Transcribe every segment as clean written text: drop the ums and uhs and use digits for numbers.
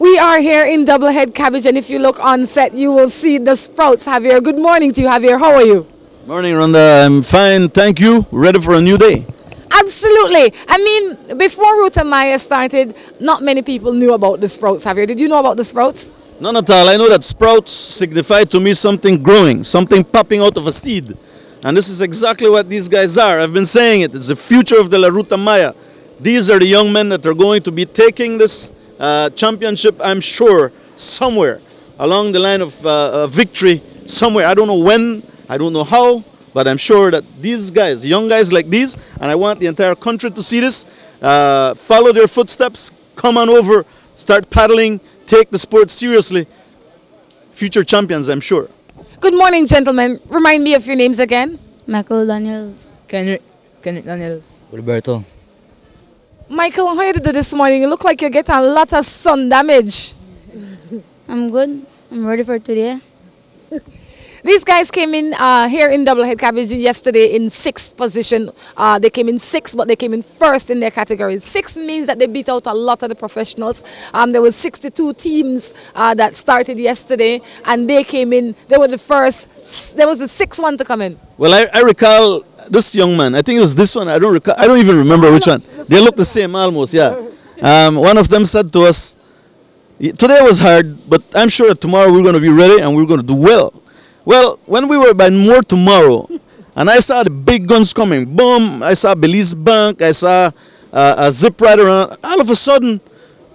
We are here in Doublehead Cabbage, and if you look on set, you will see the Sprouts. Javier, good morning to you, Javier. How are you? Morning, Rhonda. I'm fine, thank you. Ready for a new day. Absolutely. I mean, before Ruta Maya started, not many people knew about the Sprouts, Javier. Did you know about the Sprouts? None at all. I know that sprouts signify to me something growing, something popping out of a seed. And this is exactly what these guys are. I've been saying it. It's the future of the La Ruta Maya. These are the young men that are going to be taking this championship, I'm sure, somewhere along the line of victory, somewhere. I don't know when, I don't know how, but I'm sure that these guys, young guys like these, and I want the entire country to see this, follow their footsteps, come on over, start paddling, take the sport seriously. Future champions, I'm sure. Good morning, gentlemen. Remind me of your names again. Michael Daniels. Kenneth Daniels. Roberto. Michael, how you do this morning? You look like you get a lot of sun damage. I'm good. I'm ready for today. These guys came in here in Doublehead Cabbage yesterday in 6th position. They came in 6th, but they came in 1st in their category. 6 means that they beat out a lot of the professionals. There was 62 teams that started yesterday, and they came in. They were the first. There was the 6th one to come in. Well, I recall this young man. I think it was this one. I don't recall. I don't even remember which one. They look the same almost. Yeah. One of them said to us, "Today was hard, but I'm sure that tomorrow we're going to be ready and we're going to do well." Well, when we were by more tomorrow, and I saw the big guns coming, boom, I saw Belize Bank, I saw a zip rider, all of a sudden,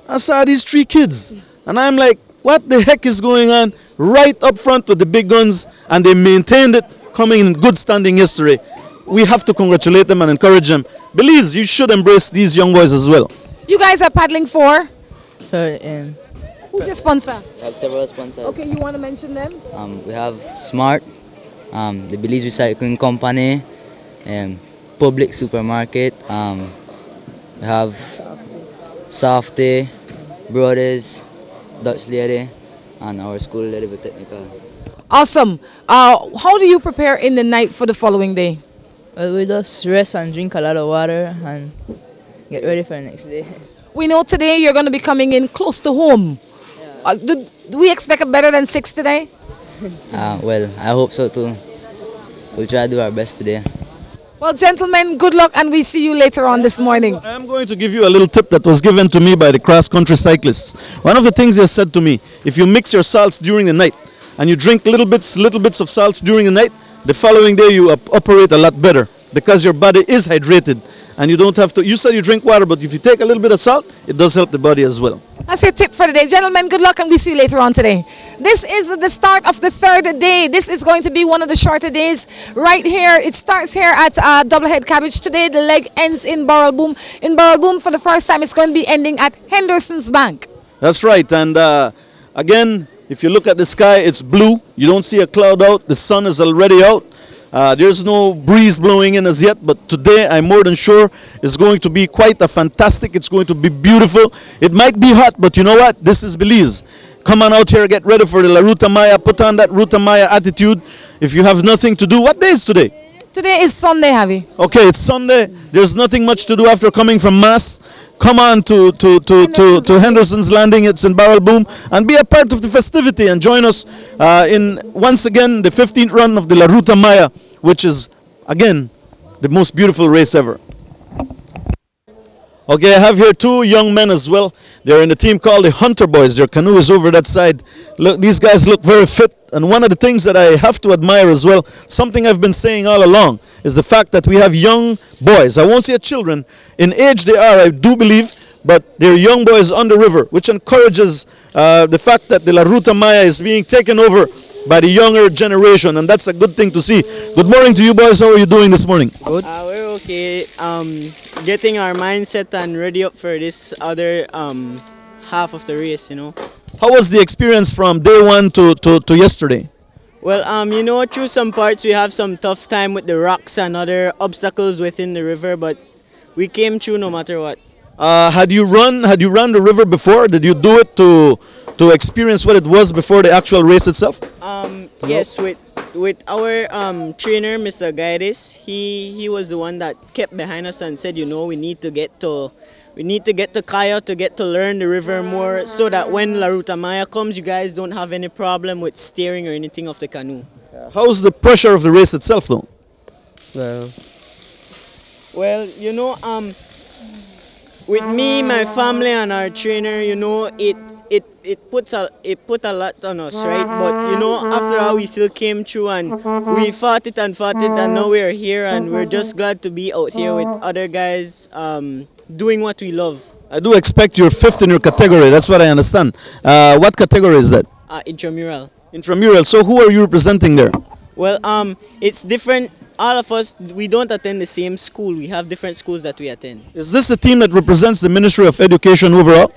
I saw these 3 kids. And I'm like, what the heck is going on? Right up front with the big guns, and they maintained it, coming in good standing yesterday. We have to congratulate them and encourage them. Belize, you should embrace these young boys as well. You guys are paddling for? Who's your sponsor? We have several sponsors. Okay, you want to mention them? We have Smart, the Belize Recycling Company, Public Supermarket. We have Softy, Brothers, Dutch Lady, and our school Lady Technical. Awesome. How do you prepare in the night for the following day? Well, we just rest and drink a lot of water and get ready for the next day. We know today you're going to be coming in close to home. Do we expect a better than 6 today? Well, I hope so too. We'll try to do our best today. Well, gentlemen, good luck, and we see you later on this morning. I'm going to give you a little tip that was given to me by the cross-country cyclists. One of the things they said to me, if you mix your salts during the night and you drink little bits of salts during the night, the following day you operate a lot better because your body is hydrated. And you don't have to, you said you drink water, but if you take a little bit of salt, it does help the body as well. That's your tip for the day. Gentlemen, good luck, and we see you later on today. This is the start of the 3rd day. This is going to be one of the shorter days right here. It starts here at Doublehead Cabbage. Today, the leg ends in Burrell Boom. In Burrell Boom, for the first time, it's going to be ending at Henderson's Bank. That's right. And again, if you look at the sky, it's blue. You don't see a cloud out. The sun is already out. There's no breeze blowing in as yet, but today I'm more than sure it's going to be quite a fantastic, it's going to be beautiful. It might be hot, but you know what? This is Belize. Come on out here, get ready for the La Ruta Maya, put on that Ruta Maya attitude. If you have nothing to do, what day is today? Today is Sunday, Javi. Okay, it's Sunday. There's nothing much to do after coming from Mass. Come on to Henderson's Landing. It's in Burrell Boom, and be a part of the festivity and join us in, once again, the 15th run of the La Ruta Maya, which is, again, the most beautiful race ever. Okay, I have here 2 young men as well. They're in a team called the Hunter Boys. Their canoe is over that side. Look, these guys look very fit. And one of the things that I have to admire as well, something I've been saying all along, is the fact that we have young boys. I won't say children. In age they are, I do believe, but they're young boys on the river, which encourages the fact that the La Ruta Maya is being taken over by the younger generation, and that's a good thing to see. Good morning to you boys. How are you doing this morning? Good. We're okay. Getting our mindset and ready up for this other half of the race, you know. How was the experience from day 1 to yesterday? Well, you know, through some parts we have some tough time with the rocks and other obstacles within the river, but we came through no matter what. Had you run the river before? Did you do it to experience what it was before the actual race itself? Yes, with our trainer, Mr. Guides, he was the one that kept behind us and said, you know, we need to get to We need to get to Kaya to get to learn the river more so that when La Ruta Maya comes, you guys don't have any problem with steering or anything of the canoe. How's the pressure of the race itself, though? Well, you know, with me, my family, and our trainer, you know, it put a lot on us, right? But you know, after all, we still came through and we fought it, and now we're here, and we're just glad to be out here with other guys doing what we love. I do expect you're fifth in your category. That's what I understand. What category is that? Intramural. Intramural. So who are you representing there? Well, it's different. All of us, we don't attend the same school. We have different schools that we attend. Is this the team that represents the Ministry of Education overall?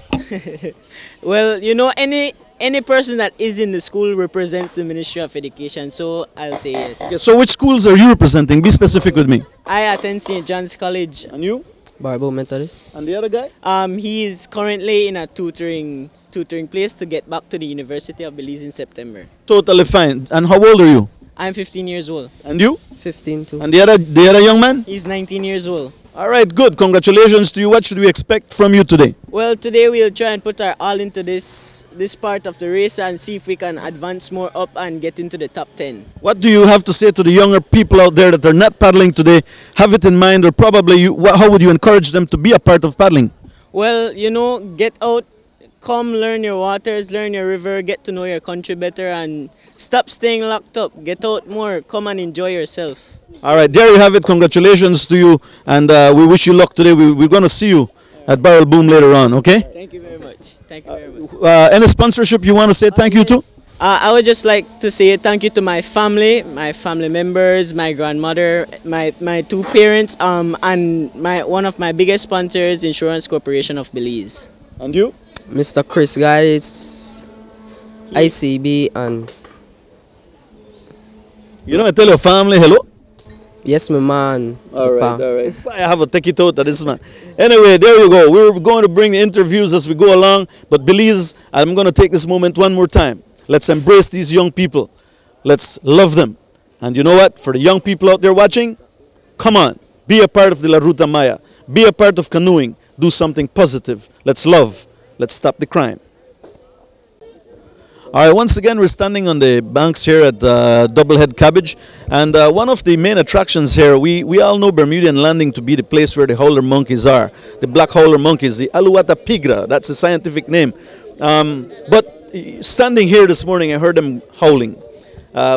Well, you know, any person that is in the school represents the Ministry of Education, so I'll say yes. Okay, so which schools are you representing? Be specific with me. I attend St. John's College. And you? Barbo Methodist. And the other guy? He is currently in a tutoring place to get back to the University of Belize in September. Totally fine. And how old are you? I'm 15 years old. And you? 15 too. And the other young man? He's 19 years old. All right, good. Congratulations to you. What should we expect from you today? Well, today we'll try and put our all into this part of the race and see if we can advance more up and get into the top 10. What do you have to say to the younger people out there that are not paddling today? Have it in mind, or probably how would you encourage them to be a part of paddling? Well, you know, get out, come learn your waters, learn your river, get to know your country better, and stop staying locked up. Get out more, come and enjoy yourself. All right, there you have it. Congratulations to you, and we wish you luck today. We're going to see you at Burrell Boom later on, okay? Thank you very much. Thank you very much. Any sponsorship you want to say thank you to? I would just like to say thank you to my family members, my grandmother, my two parents, and one of my biggest sponsors, Insurance Corporation of Belize. And you? Mr. Chris Guys, ICB, and... You know, I tell your family hello? Yes, my man. All right. I have a take it out of this man. Anyway, there you go. We're going to bring the interviews as we go along. But Belize, I'm going to take this moment one more time. Let's embrace these young people. Let's love them. And you know what? For the young people out there watching, come on. Be a part of the La Ruta Maya. Be a part of canoeing. Do something positive. Let's love. Let's stop the crime. All right, once again, we're standing on the banks here at Doublehead Cabbage. And one of the main attractions here, we all know Bermuda Landing to be the place where the howler monkeys are. The black howler monkeys, the Alouatta pigra, that's the scientific name. But standing here this morning, I heard them howling,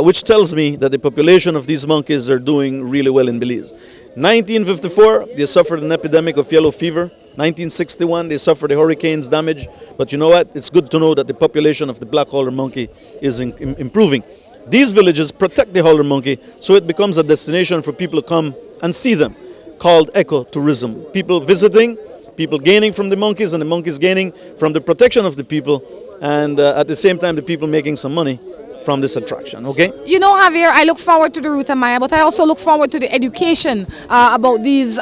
which tells me that the population of these monkeys are doing really well in Belize. 1954, they suffered an epidemic of yellow fever. 1961, they suffered the hurricane's damage. But you know what? It's good to know that the population of the black howler monkey is improving. These villages protect the howler monkey, so it becomes a destination for people to come and see them, called ecotourism. People visiting, people gaining from the monkeys, and the monkeys gaining from the protection of the people, and at the same time, the people making some money from this attraction, okay? You know, Javier, I look forward to the Ruta Maya, but I also look forward to the education about these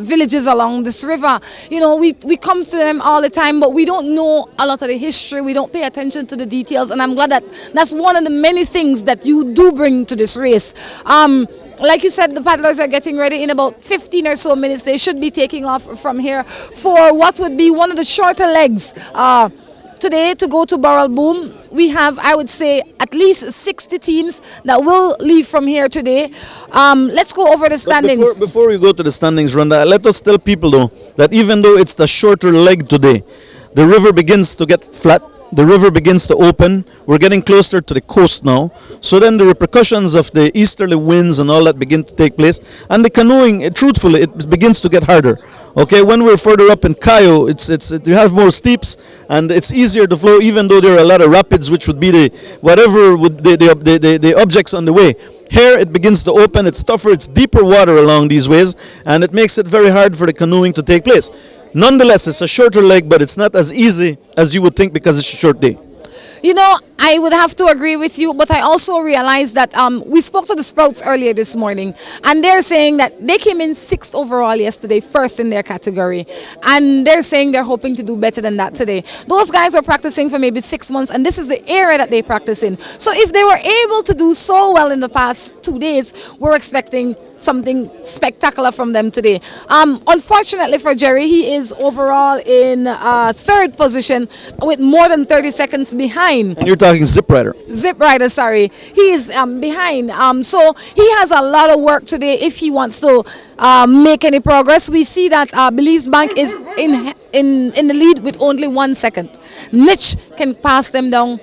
villages along this river. You know, we come to them all the time, but we don't know a lot of the history. We don't pay attention to the details, and I'm glad that that's one of the many things that you do bring to this race. Like you said, the paddlers are getting ready. In about 15 or so minutes, they should be taking off from here for what would be one of the shorter legs. Today, to go to Burrell Boom, we have, I would say, at least 60 teams that will leave from here today. Let's go over the standings. Before we go to the standings, Rhonda, let us tell people, though, that even though it's the shorter leg today, the river begins to get flat. The river begins to open. We're getting closer to the coast now. So then the repercussions of the easterly winds and all that begin to take place. And the canoeing, truthfully, it begins to get harder. Okay, when we're further up in Cayo, you have more steeps and it's easier to flow, even though there are a lot of rapids, which would be the objects on the way. Here it begins to open, it's tougher, it's deeper water along these ways, and it makes it very hard for the canoeing to take place. Nonetheless, it's a shorter leg, but it's not as easy as you would think because it's a short day. You know, I would have to agree with you, but I also realized that we spoke to the Sprouts earlier this morning, and they're saying that they came in 6th overall yesterday, first in their category, and they're saying they're hoping to do better than that today. Those guys were practicing for maybe 6 months, and this is the area that they practice in. So if they were able to do so well in the past 2 days, we're expecting something spectacular from them today. Unfortunately for Jerry, he is overall in third position with more than 30 seconds behind. And you're talking Zip Rider. Zip Rider, sorry. He is behind. So he has a lot of work today if he wants to make any progress. We see that Belize Bank is in the lead with only 1 second. Niche can pass them down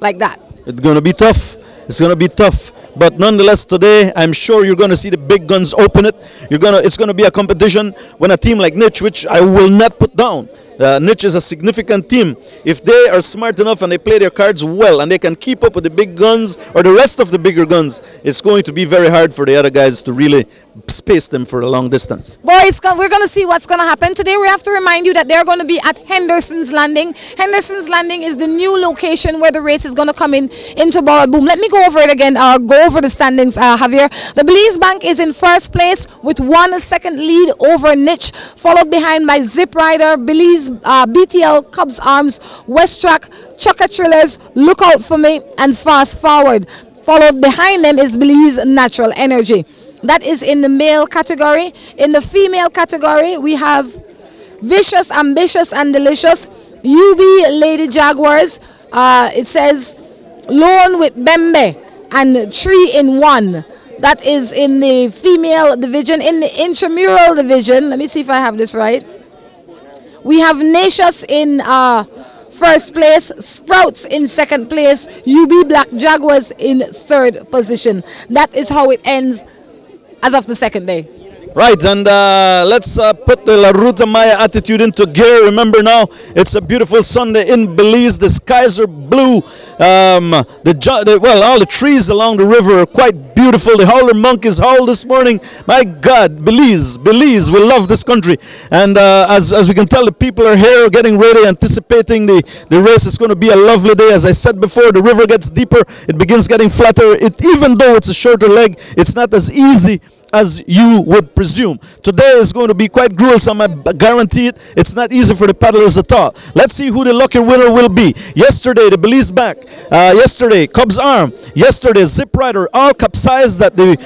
like that. It's going to be tough. It's going to be tough. But nonetheless, today, I'm sure you're going to see the big guns open it. It's going to be a competition when a team like Niche, which I will not put down. Niche is a significant team. If they are smart enough and they play their cards well and they can keep up with the big guns or the rest of the bigger guns, it's going to be very hard for the other guys to really space them for a long distance. Boys, we're going to see what's going to happen. Today we have to remind you that they're going to be at Henderson's Landing. Henderson's Landing is the new location where the race is going to come into Burrell. Boom. Let me go over it again, go over the standings, Javier. The Belize Bank is in first place with 1 second lead over Niche, followed behind by Zip Rider, Belize, BTL, Cubs Arms, West Track, Chukka Trillers, Look Out For Me, and Fast Forward. Followed behind them is Belize Natural Energy. That is in the male category. In the female category, we have Vicious, Ambitious, and Delicious, UB Lady Jaguars. It says Lone with Bembe and 3 in 1. That is in the female division. In the intramural division, let me see if I have this right. We have Nacious in first place, Sprouts in second place, UB Black Jaguars in third position. That is how it ends as of the second day. Right, and let's put the La Ruta Maya attitude into gear. Remember now, it's a beautiful Sunday in Belize. The skies are blue. All the trees along the river are quite beautiful. The howler monkeys howled this morning. My God, Belize, we love this country. And as we can tell, the people are here getting ready, anticipating the race. It's going to be a lovely day. As I said before, the river gets deeper. It begins getting flatter. Even though it's a shorter leg, it's not as easy as you would presume. Today is going to be quite gruesome, I guarantee it. It's not easy for the paddlers at all. Let's see who the lucky winner will be. Yesterday, the Belize Bank. Yesterday, Cubs Arm. Yesterday, Zip Rider. All capsized at the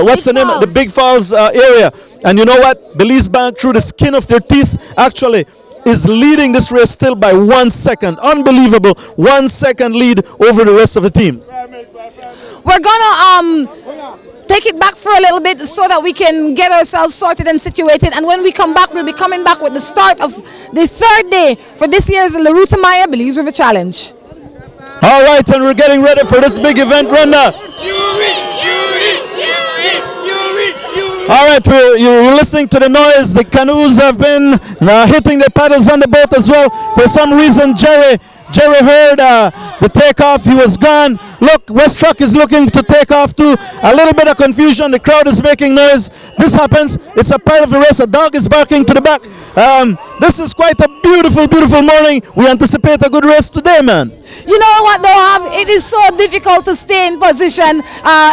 what's the name? The Big Falls area. And you know what? Belize Bank, through the skin of their teeth, actually is leading this race still by 1 second. Unbelievable. 1 second lead over the rest of the teams. We're gonna take it back for a little bit so that we can get ourselves sorted and situated, and when we come back, we'll be coming back with the start of the third day for this year's La Ruta Maya Belize River Challenge. All right, and we're getting ready for this big event, Renda. All right, you're listening to the noise. The canoes have been hitting the paddles on the boat as well. For some reason, Jerry heard the takeoff. He was gone. Look, West Truck is looking to take off too. A little bit of confusion. The crowd is making noise. This happens. It's a part of the race. A dog is barking to the back. This is quite a beautiful, beautiful morning. We anticipate a good race today, man. You know what, though, it is so difficult to stay in position,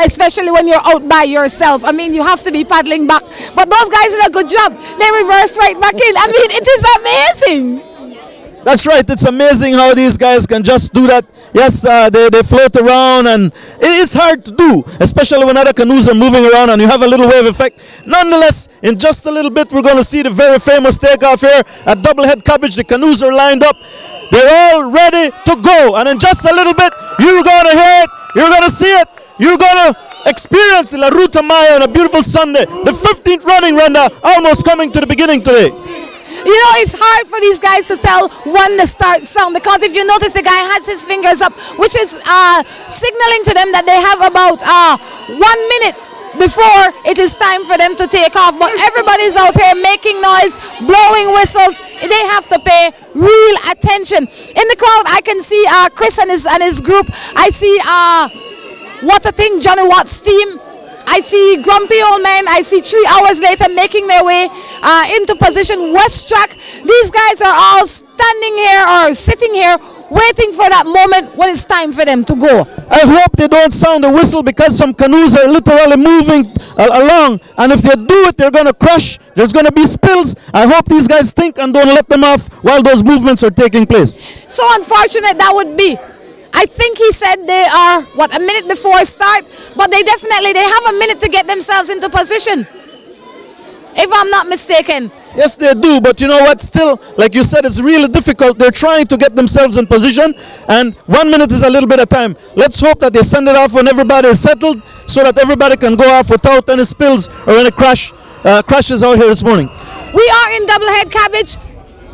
especially when you're out by yourself. I mean, you have to be paddling back. But those guys did a good job. They reversed right back in. I mean, it is amazing. That's right. It's amazing how these guys can just do that. Yes, they float around, and it's hard to do, especially when other canoes are moving around and you have a little wave effect. Nonetheless, in just a little bit, we're going to see the very famous takeoff here at Doublehead Cabbage. The canoes are lined up. They're all ready to go. And in just a little bit, you're going to hear it. You're going to see it. You're going to experience La Ruta Maya on a beautiful Sunday. The 15th running, Renda, almost coming to the beginning today. You know, it's hard for these guys to tell when the start sound, because if you notice, the guy has his fingers up, which is signaling to them that they have about 1 minute before it is time for them to take off. But everybody's out here making noise, blowing whistles. They have to pay real attention. In the crowd, I can see Chris and his group. I see What a Thing, Johnny Watt's team. I see Grumpy Old Men. I see 3 hours later making their way into position. West Track. These guys are all standing here or sitting here waiting for that moment when it's time for them to go. I hope they don't sound a whistle, because some canoes are literally moving along, and if they do it, they're going to crush. There's going to be spills. I hope these guys think and don't let them off while those movements are taking place. So unfortunate that would be. I think he said they are, what, a minute before start, but they have a minute to get themselves into position, if I'm not mistaken. Yes, they do, but you know what? Still, like you said, it's really difficult. They're trying to get themselves in position, and 1 minute is a little bit of time. Let's hope that they send it off when everybody is settled, so that everybody can go off without any spills or any crashes out here this morning. We are in Doublehead Cabbage.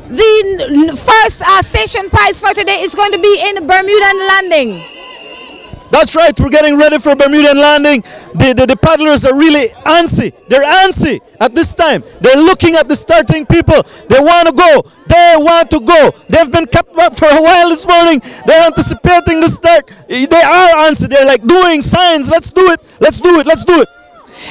The first station prize for today is going to be in Bermuda Landing. That's right, we're getting ready for Bermuda Landing. The paddlers are really antsy. They're antsy at this time. They're looking at the starting people. They want to go. They want to go. They've been kept up for a while this morning. They're anticipating the start. They are antsy. They're like doing signs. Let's do it. Let's do it. Let's do it.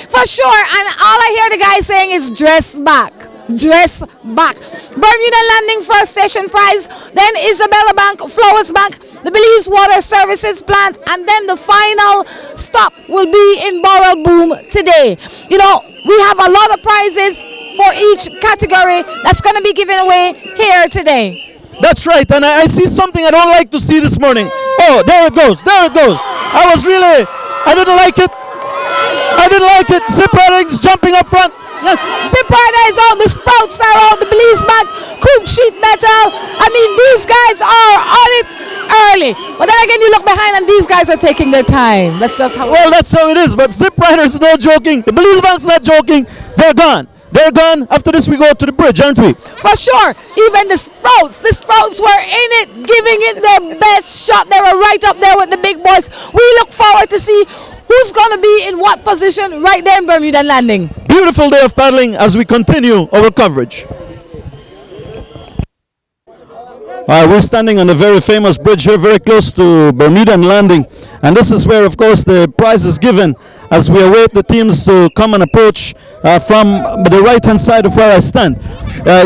For sure, and all I hear the guy saying is dress back. Dress back. Bermuda Landing first station prize, then Isabella Bank, Flowers Bank, the Belize Water Services plant, and then the final stop will be in Burrell Boom today. You know, we have a lot of prizes for each category that's going to be given away here today. That's right, and I see something I don't like to see this morning. Oh, there it goes. There it goes. I didn't like it. I didn't like it. Zip Riding's jumping up front. Yes. Zip Rider is out, the Sprouts are out, the Belize Bank, Coop Sheet Metal. I mean, these guys are on it early. But then again, you look behind and these guys are taking their time. That's just how that's how it is. But Zip Rider's no joking. The Belize Bank's not joking. They're gone. They're gone. After this, we go to the bridge, aren't we? For sure. Even the Sprouts were in it, giving it their best shot. They were right up there with the big boys. We look forward to see who's going to be in what position right there in Bermuda Landing. Beautiful day of paddling as we continue our coverage. We're standing on a very famous bridge here, very close to Bermuda Landing, and this is where, of course, the prize is given as we await the teams to come and approach from the right-hand side of where I stand.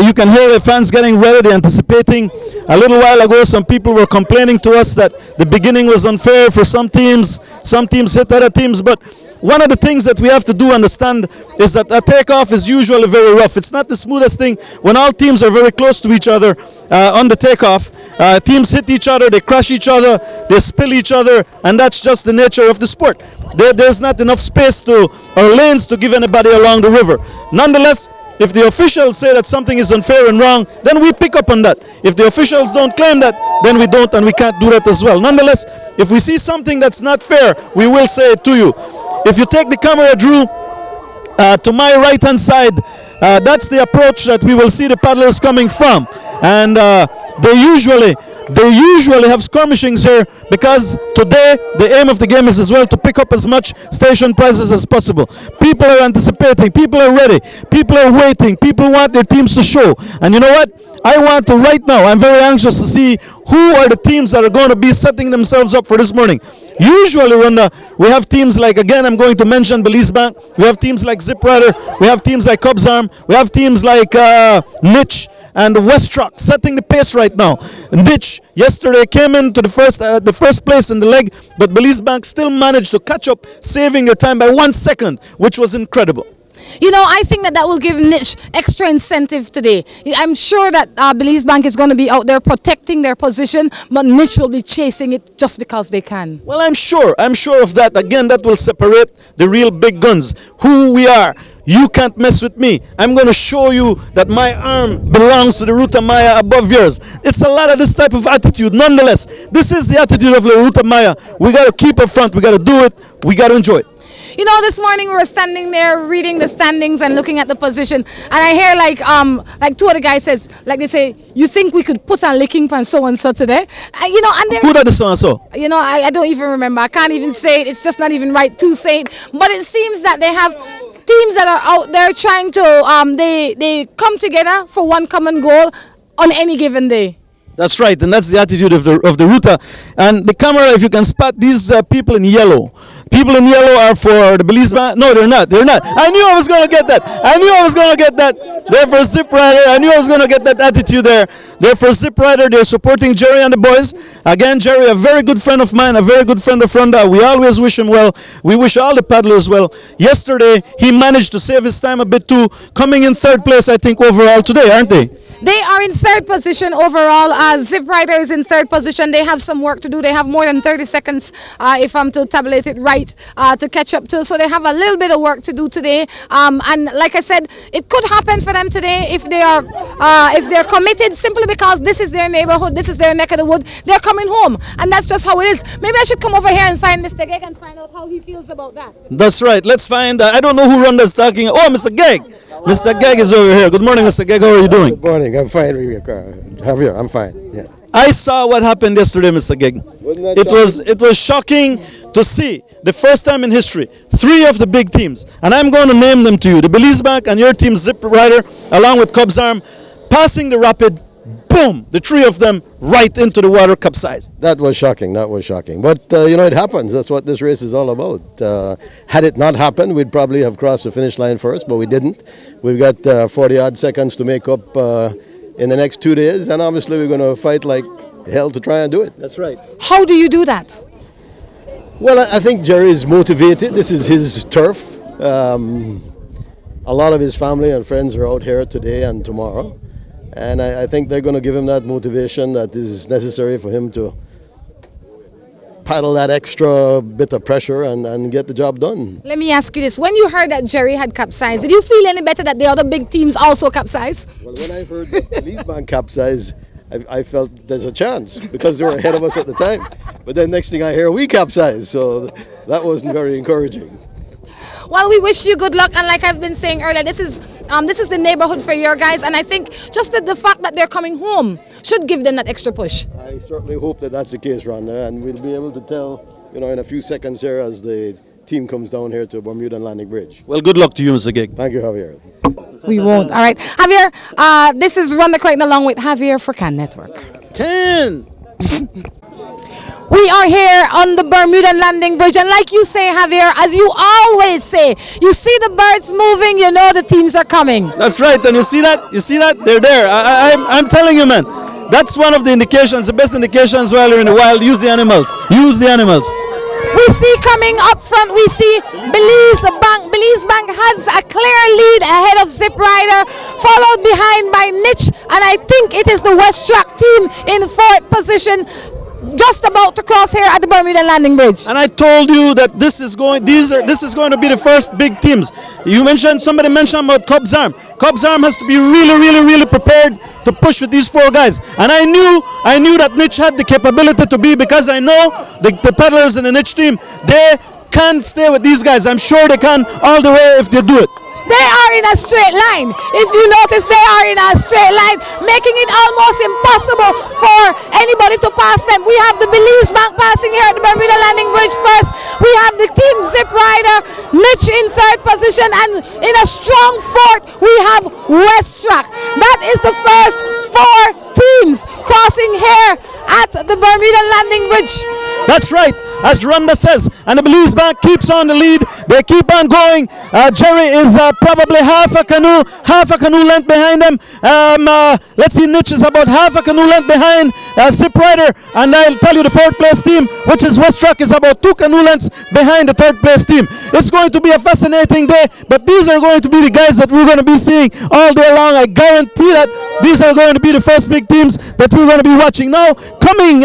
You can hear the fans getting ready, they're anticipating. A little while ago, some people were complaining to us that the beginning was unfair for some teams hit other teams, but one of the things that we have to do understand is that a takeoff is usually very rough. It's not the smoothest thing. When all teams are very close to each other on the takeoff, teams hit each other, they crush each other, they spill each other, and that's just the nature of the sport. There's not enough space or lanes to give anybody along the river. Nonetheless, if the officials say that something is unfair and wrong, then we pick up on that. If the officials don't claim that, then we don't, and we can't do that as well. Nonetheless, if we see something that's not fair, we will say it to you. If you take the camera, Drew, to my right-hand side, that's the approach that we will see the paddlers coming from. And they usually have skirmishings here because today the aim of the game is as well to pick up as much station prizes as possible. People are anticipating, people are ready, people are waiting, people want their teams to show. And you know what? I want to right now, I'm very anxious to see who are the teams that are going to be setting themselves up for this morning. Usually when we have teams like, again, I'm going to mention Belize Bank, we have teams like Zip Rider, we have teams like Cubs Arm, we have teams like Niche and Westrock setting the pace right now. Niche yesterday came into the first place in the leg, but Belize Bank still managed to catch up, saving their time by 1 second, which was incredible. You know, I think that will give Niche extra incentive today. I'm sure that Belize Bank is going to be out there protecting their position, but Niche will be chasing it just because they can. Well, I'm sure of that. Again, that will separate the real big guns, who we are. You can't mess with me. I'm going to show you that my arm belongs to the Ruta Maya above yours. It's a lot of this type of attitude. Nonetheless, this is the attitude of the Ruta Maya. We got to keep up front. We got to do it. We got to enjoy it. You know, this morning we were standing there reading the standings and looking at the position, and I hear like two of the guys says, like they say, you think we could put a licking pan so and so today? You know, and who that is so and so? You know, I don't even remember. I can't even say it. It's just not even right to say it. But it seems that they have teams that are out there trying to they come together for one common goal on any given day. That's right, and that's the attitude of the Ruta. And the camera, if you can spot these people in yellow. People in yellow are for the Belize Bank. No, they're not. They're not. I knew I was going to get that. I knew I was going to get that. They're for Zip Rider. I knew I was going to get that attitude there. They're for Zip Rider. They're supporting Jerry and the boys. Again, Jerry, a very good friend of mine, a very good friend of Ronda. We always wish him well. We wish all the paddlers well. Yesterday, he managed to save his time a bit too, coming in third place, I think, overall today, aren't they? They are in third position overall. Zip Rider is in third position. They have some work to do. They have more than 30 seconds, if I'm to tabulate it right, to catch up to. So they have a little bit of work to do today. And like I said, it could happen for them today if they're committed, simply because this is their neighborhood, this is their neck of the wood. They're coming home, and that's just how it is. Maybe I should come over here and find Mr. Gegg and find out how he feels about that. That's right. Let's find. I don't know who Rhonda's talking. Oh, Mr. Gegg. Mr. Gegg is over here. Good morning, Mr. Gegg. How are you doing? Good morning. I'm fine. Javier, I'm fine. Yeah. I saw what happened yesterday, Mr. Gegg. It was shocking to see, the first time in history, 3 of the big teams, and I'm going to name them to you, the Belize Bank and your team, Zip Rider, along with Cubs Arm, passing the rapid, boom, the 3 of them right into the water, capsized. That was shocking. That was shocking. But, it happens. That's what this race is all about. Had it not happened, we'd probably have crossed the finish line first, but we didn't. We've got 40-odd seconds to make up in the next 2 days, and obviously we're going to fight like hell to try and do it. That's right. How do you do that? Well, I think Jerry is motivated. This is his turf. A lot of his family and friends are out here today and tomorrow. And I think they're going to give him that motivation that is necessary for him to paddle that extra bit of pressure and get the job done. Let me ask you this. When you heard that Jerry had capsized, did you feel any better that the other big teams also capsized? Well, when I heard that the Belize Bank capsized, I felt there's a chance because they were ahead of us at the time. But then next thing I hear, we capsized. So that wasn't very encouraging. Well, we wish you good luck, and like I've been saying earlier, this is the neighborhood for your guys, and I think just the fact that they're coming home should give them that extra push. I certainly hope that that's the case, Rhonda, and we'll be able to tell, in a few seconds here as the team comes down here to Bermuda Landing Bridge. Well, good luck to you, Mr. Gegg. Thank you, Javier. We won't. All right, Javier. This is Rhonda Crichton along with Javier for Can Network. Can. We are here on the Bermuda Landing Bridge, and like you say, Javier, as you always say, you see the birds moving, you know the teams are coming. That's right, and you see that? You see that? They're there. I'm telling you, man. That's one of the indications, the best indications while you're in the wild. Use the animals. Use the animals. We see coming up front, we see Belize Bank. Belize Bank has a clear lead ahead of Zip Rider, followed behind by Niche, and I think it is the West Track team in 4th position, just about to cross here at the Bermuda Landing Bridge. And I told you that this is going to be the first big teams. Somebody mentioned about Cubs Arm. Cubs Arm has to be really prepared to push with these 4 guys. And I knew that Niche had the capability to be, because I know the paddlers in the Niche team, they can't stay with these guys. I'm sure they can all the way if they do it. They are in a straight line. If you notice, they are in a straight line, making it almost impossible for anybody to pass them. We have the Belize Bank passing here at the Bermuda Landing Bridge first. We have the team Zip Rider, Niche in 3rd position, and in a strong 4th, we have West Track. That is the first 4 teams crossing here at the Bermuda Landing Bridge. That's right, as Rhonda says, and the Belize Bank keeps on the lead. They keep on going. Jerry is probably half a canoe length behind them. Let's see, Niche is about half a canoe length behind Zip Rider, and I'll tell you the 4th place team, which is West Track, is about 2 canoe lengths behind the 3rd place team. It's going to be a fascinating day, but these are going to be the guys that we're going to be seeing all day long. I guarantee that these are going to be the first big teams that we're going to be watching. Now, coming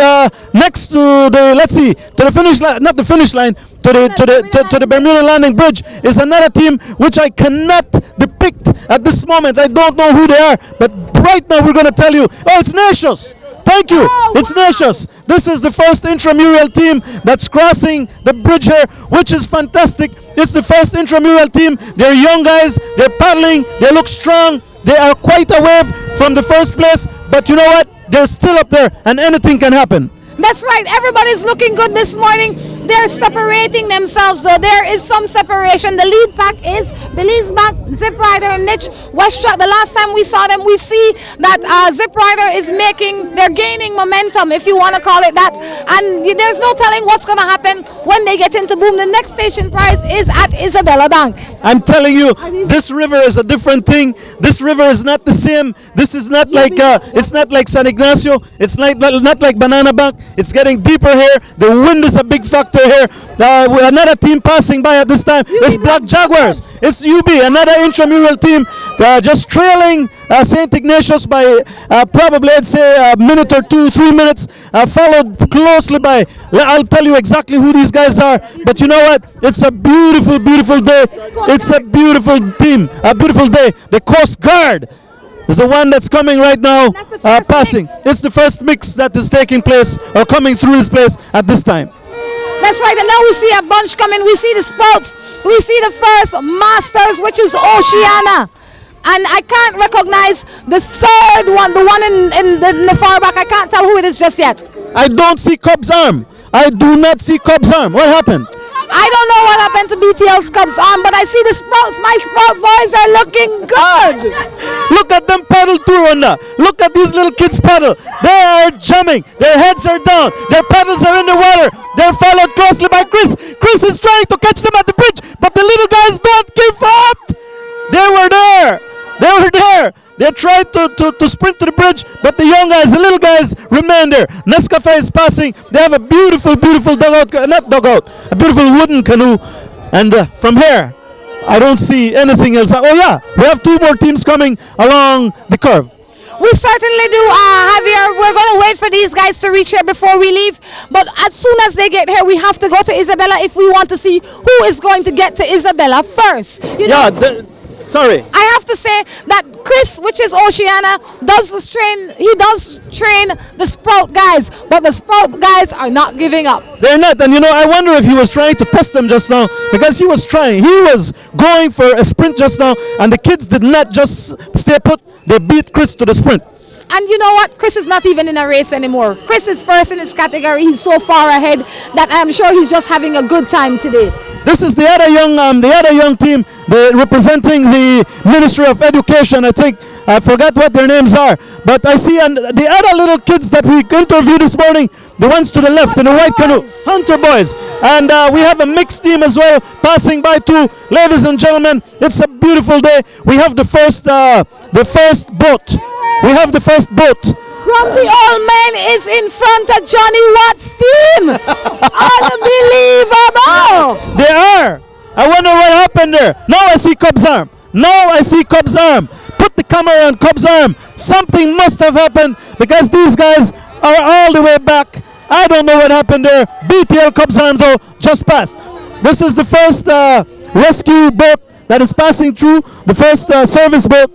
next to the finish line, not the finish line, to the Bermuda Landing Bridge is another team which I cannot depict at this moment. I don't know who they are, but right now we're going to tell you. Oh, it's Nacious. Thank you. It's Nacious. This is the first intramural team that's crossing the bridge here, which is fantastic. It's the first intramural team. They're young guys. They're paddling. They look strong. They are quite away from the first place, but you know what? They're still up there, and anything can happen. That's right. Everybody's looking good this morning. They're separating themselves, though. There is some separation. The lead pack is Belize Bank, Zip Rider, Niche, West Track. The last time we saw them, we see that Zip Rider they're gaining momentum, if you want to call it that. And there's no telling what's going to happen when they get into boom. The next station prize is at Isabella Bank. I'm telling you, this river is a different thing. This river is not the same. This is not like it's not like San Ignacio. It's not like Banana Bank. It's getting deeper here. The wind is a big factor. over here. Another team passing by at this time. It's Black Jaguars. It's UB, another intramural team, just trailing St. Ignatius by probably, I'd say, a minute or 2, 3 minutes, followed closely by, I'll tell you exactly who these guys are, but you know what? It's a beautiful, beautiful day. It's a beautiful team, a beautiful day. The Coast Guard is the one that's coming right now, passing. It's the first mix that is taking place or coming through this place at this time. That's right, and now we see a bunch coming. We see the Sprouts. We see the first Masters, which is Oceana. And I can't recognize the third one, the one in the far back. I can't tell who it is just yet. I don't see Cubs Arm. I do not see Cubs Arm. What happened? I don't know what happened to BTL's Cubs Arm, but I see the Sprouts. My Sprout boys are looking good. Look at them paddle too, Rhonda. Look at these little kids paddle. They are jamming. Their heads are down. Their paddles are in the water. They're followed closely by Chris. Chris is trying to catch them at the bridge, but the little guys don't give up. They were there. They were there. They tried to sprint to the bridge, but the young guys, the little guys, remain there. Nescafe is passing. They have a beautiful, beautiful dugout, not dugout, a beautiful wooden canoe. And from here, I don't see anything else. Oh yeah, we have 2 more teams coming along the curve. We certainly do, Javier. We're going to wait for these guys to reach here before we leave. But as soon as they get here, we have to go to Isabella if we want to see who is going to get to Isabella first. You know? Sorry. I have to say that Chris, which is Oceana, does train the Sprout guys, but the Sprout guys are not giving up. They're not, and you know, I wonder if he was trying to test them just now, because he was trying. He was going for a sprint just now, and the kids did not just stay put. They beat Chris to the sprint. And you know what? Chris is not even in a race anymore. Chris is first in his category. He's so far ahead that I'm sure he's just having a good time today. This is the other young team, representing the Ministry of Education. I think I forgot what their names are, but I see the other little kids that we interviewed this morning, the ones to the left in the white canoe, Hunter boys, and we have a mixed team as well passing by too. Ladies and gentlemen, it's a beautiful day. We have the first boat. We have the first boat. Grumpy Old Man is in front of Johnny Watt's team. Unbelievable. They are. I wonder what happened there. Now I see Cubs Arm. Now I see Cubs Arm. Put the camera on Cubs Arm. Something must have happened because these guys are all the way back. I don't know what happened there. BTL Cubs Arm though just passed. This is the first rescue boat that is passing through. The first service boat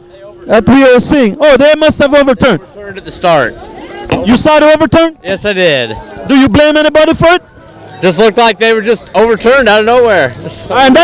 that we are seeing. Oh, they must have overturned. Overturned at the start. You saw the overturn? Yes, I did. Do you blame anybody for it? Just looked like they were just overturned out of nowhere. And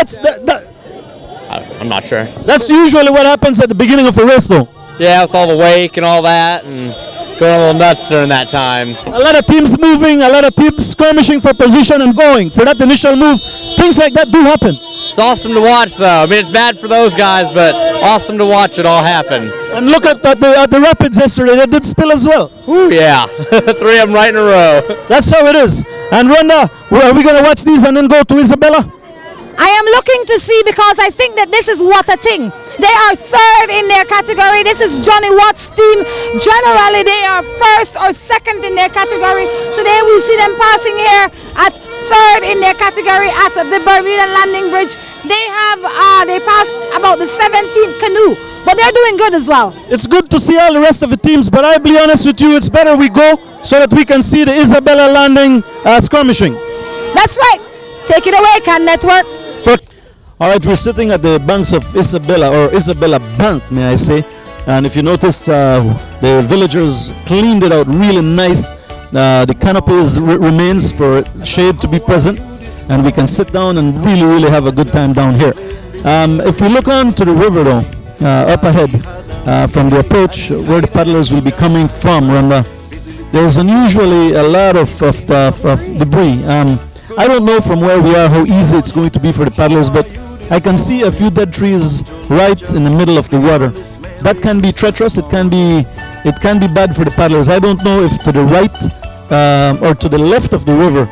I'm not sure. That's usually what happens at the beginning of a race, though. Yeah, with all the wake and all that, and going a little nuts during that time. A lot of teams moving, a lot of teams skirmishing for position and going for that initial move. Things like that do happen. It's awesome to watch, though. I mean, it's bad for those guys, but awesome to watch it all happen. And look at the rapids yesterday. They did spill as well. Ooh, yeah. 3 of them right in a row. That's how it is. And Rhonda, are we going to watch these and then go to Isabella? I am looking to see because I think that this is what a thing. They are third in their category. This is Johnny Watt's team. Generally, they are first or second in their category. Today, we see them passing here at third in their category at the Bermuda Landing Bridge. They passed about the 17th canoe, but they're doing good as well. It's good to see all the rest of the teams, but I'll be honest with you, it's better we go so that we can see the Isabella Landing skirmishing. That's right. Take it away, Can Network. All right, we're sitting at the banks of Isabella, or Isabella Bank, may I say. And if you notice, the villagers cleaned it out really nice. The canopy remains for shade to be present, and we can sit down and really have a good time down here. If we look on to the river though, up ahead, from the approach where the paddlers will be coming from, Rhonda, there's unusually a lot of debris. I don't know from where we are how easy it's going to be for the paddlers, but I can see a few dead trees right in the middle of the water. That can be treacherous. It can be bad for the paddlers. I don't know if to the right or to the left of the river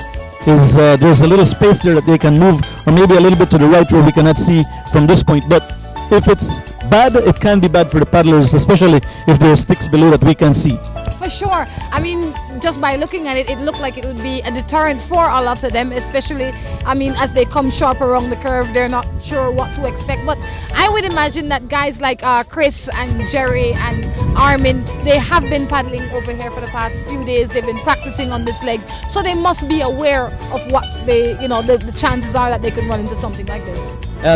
is there's a little space there that they can move, or maybe a little bit to the right where we cannot see from this point. But if it's bad, it can be bad for the paddlers, especially if there are sticks below that we can see. for sure. I mean, just by looking at it, it looked like it would be a deterrent for a lot of them, especially, I mean, as they come sharp around the curve, they're not sure what to expect. But I would imagine that guys like Chris and Jerry and Armin, they have been paddling over here for the past few days. They've been practicing on this leg, so they must be aware of what they, you know, the chances are that they could run into something like this.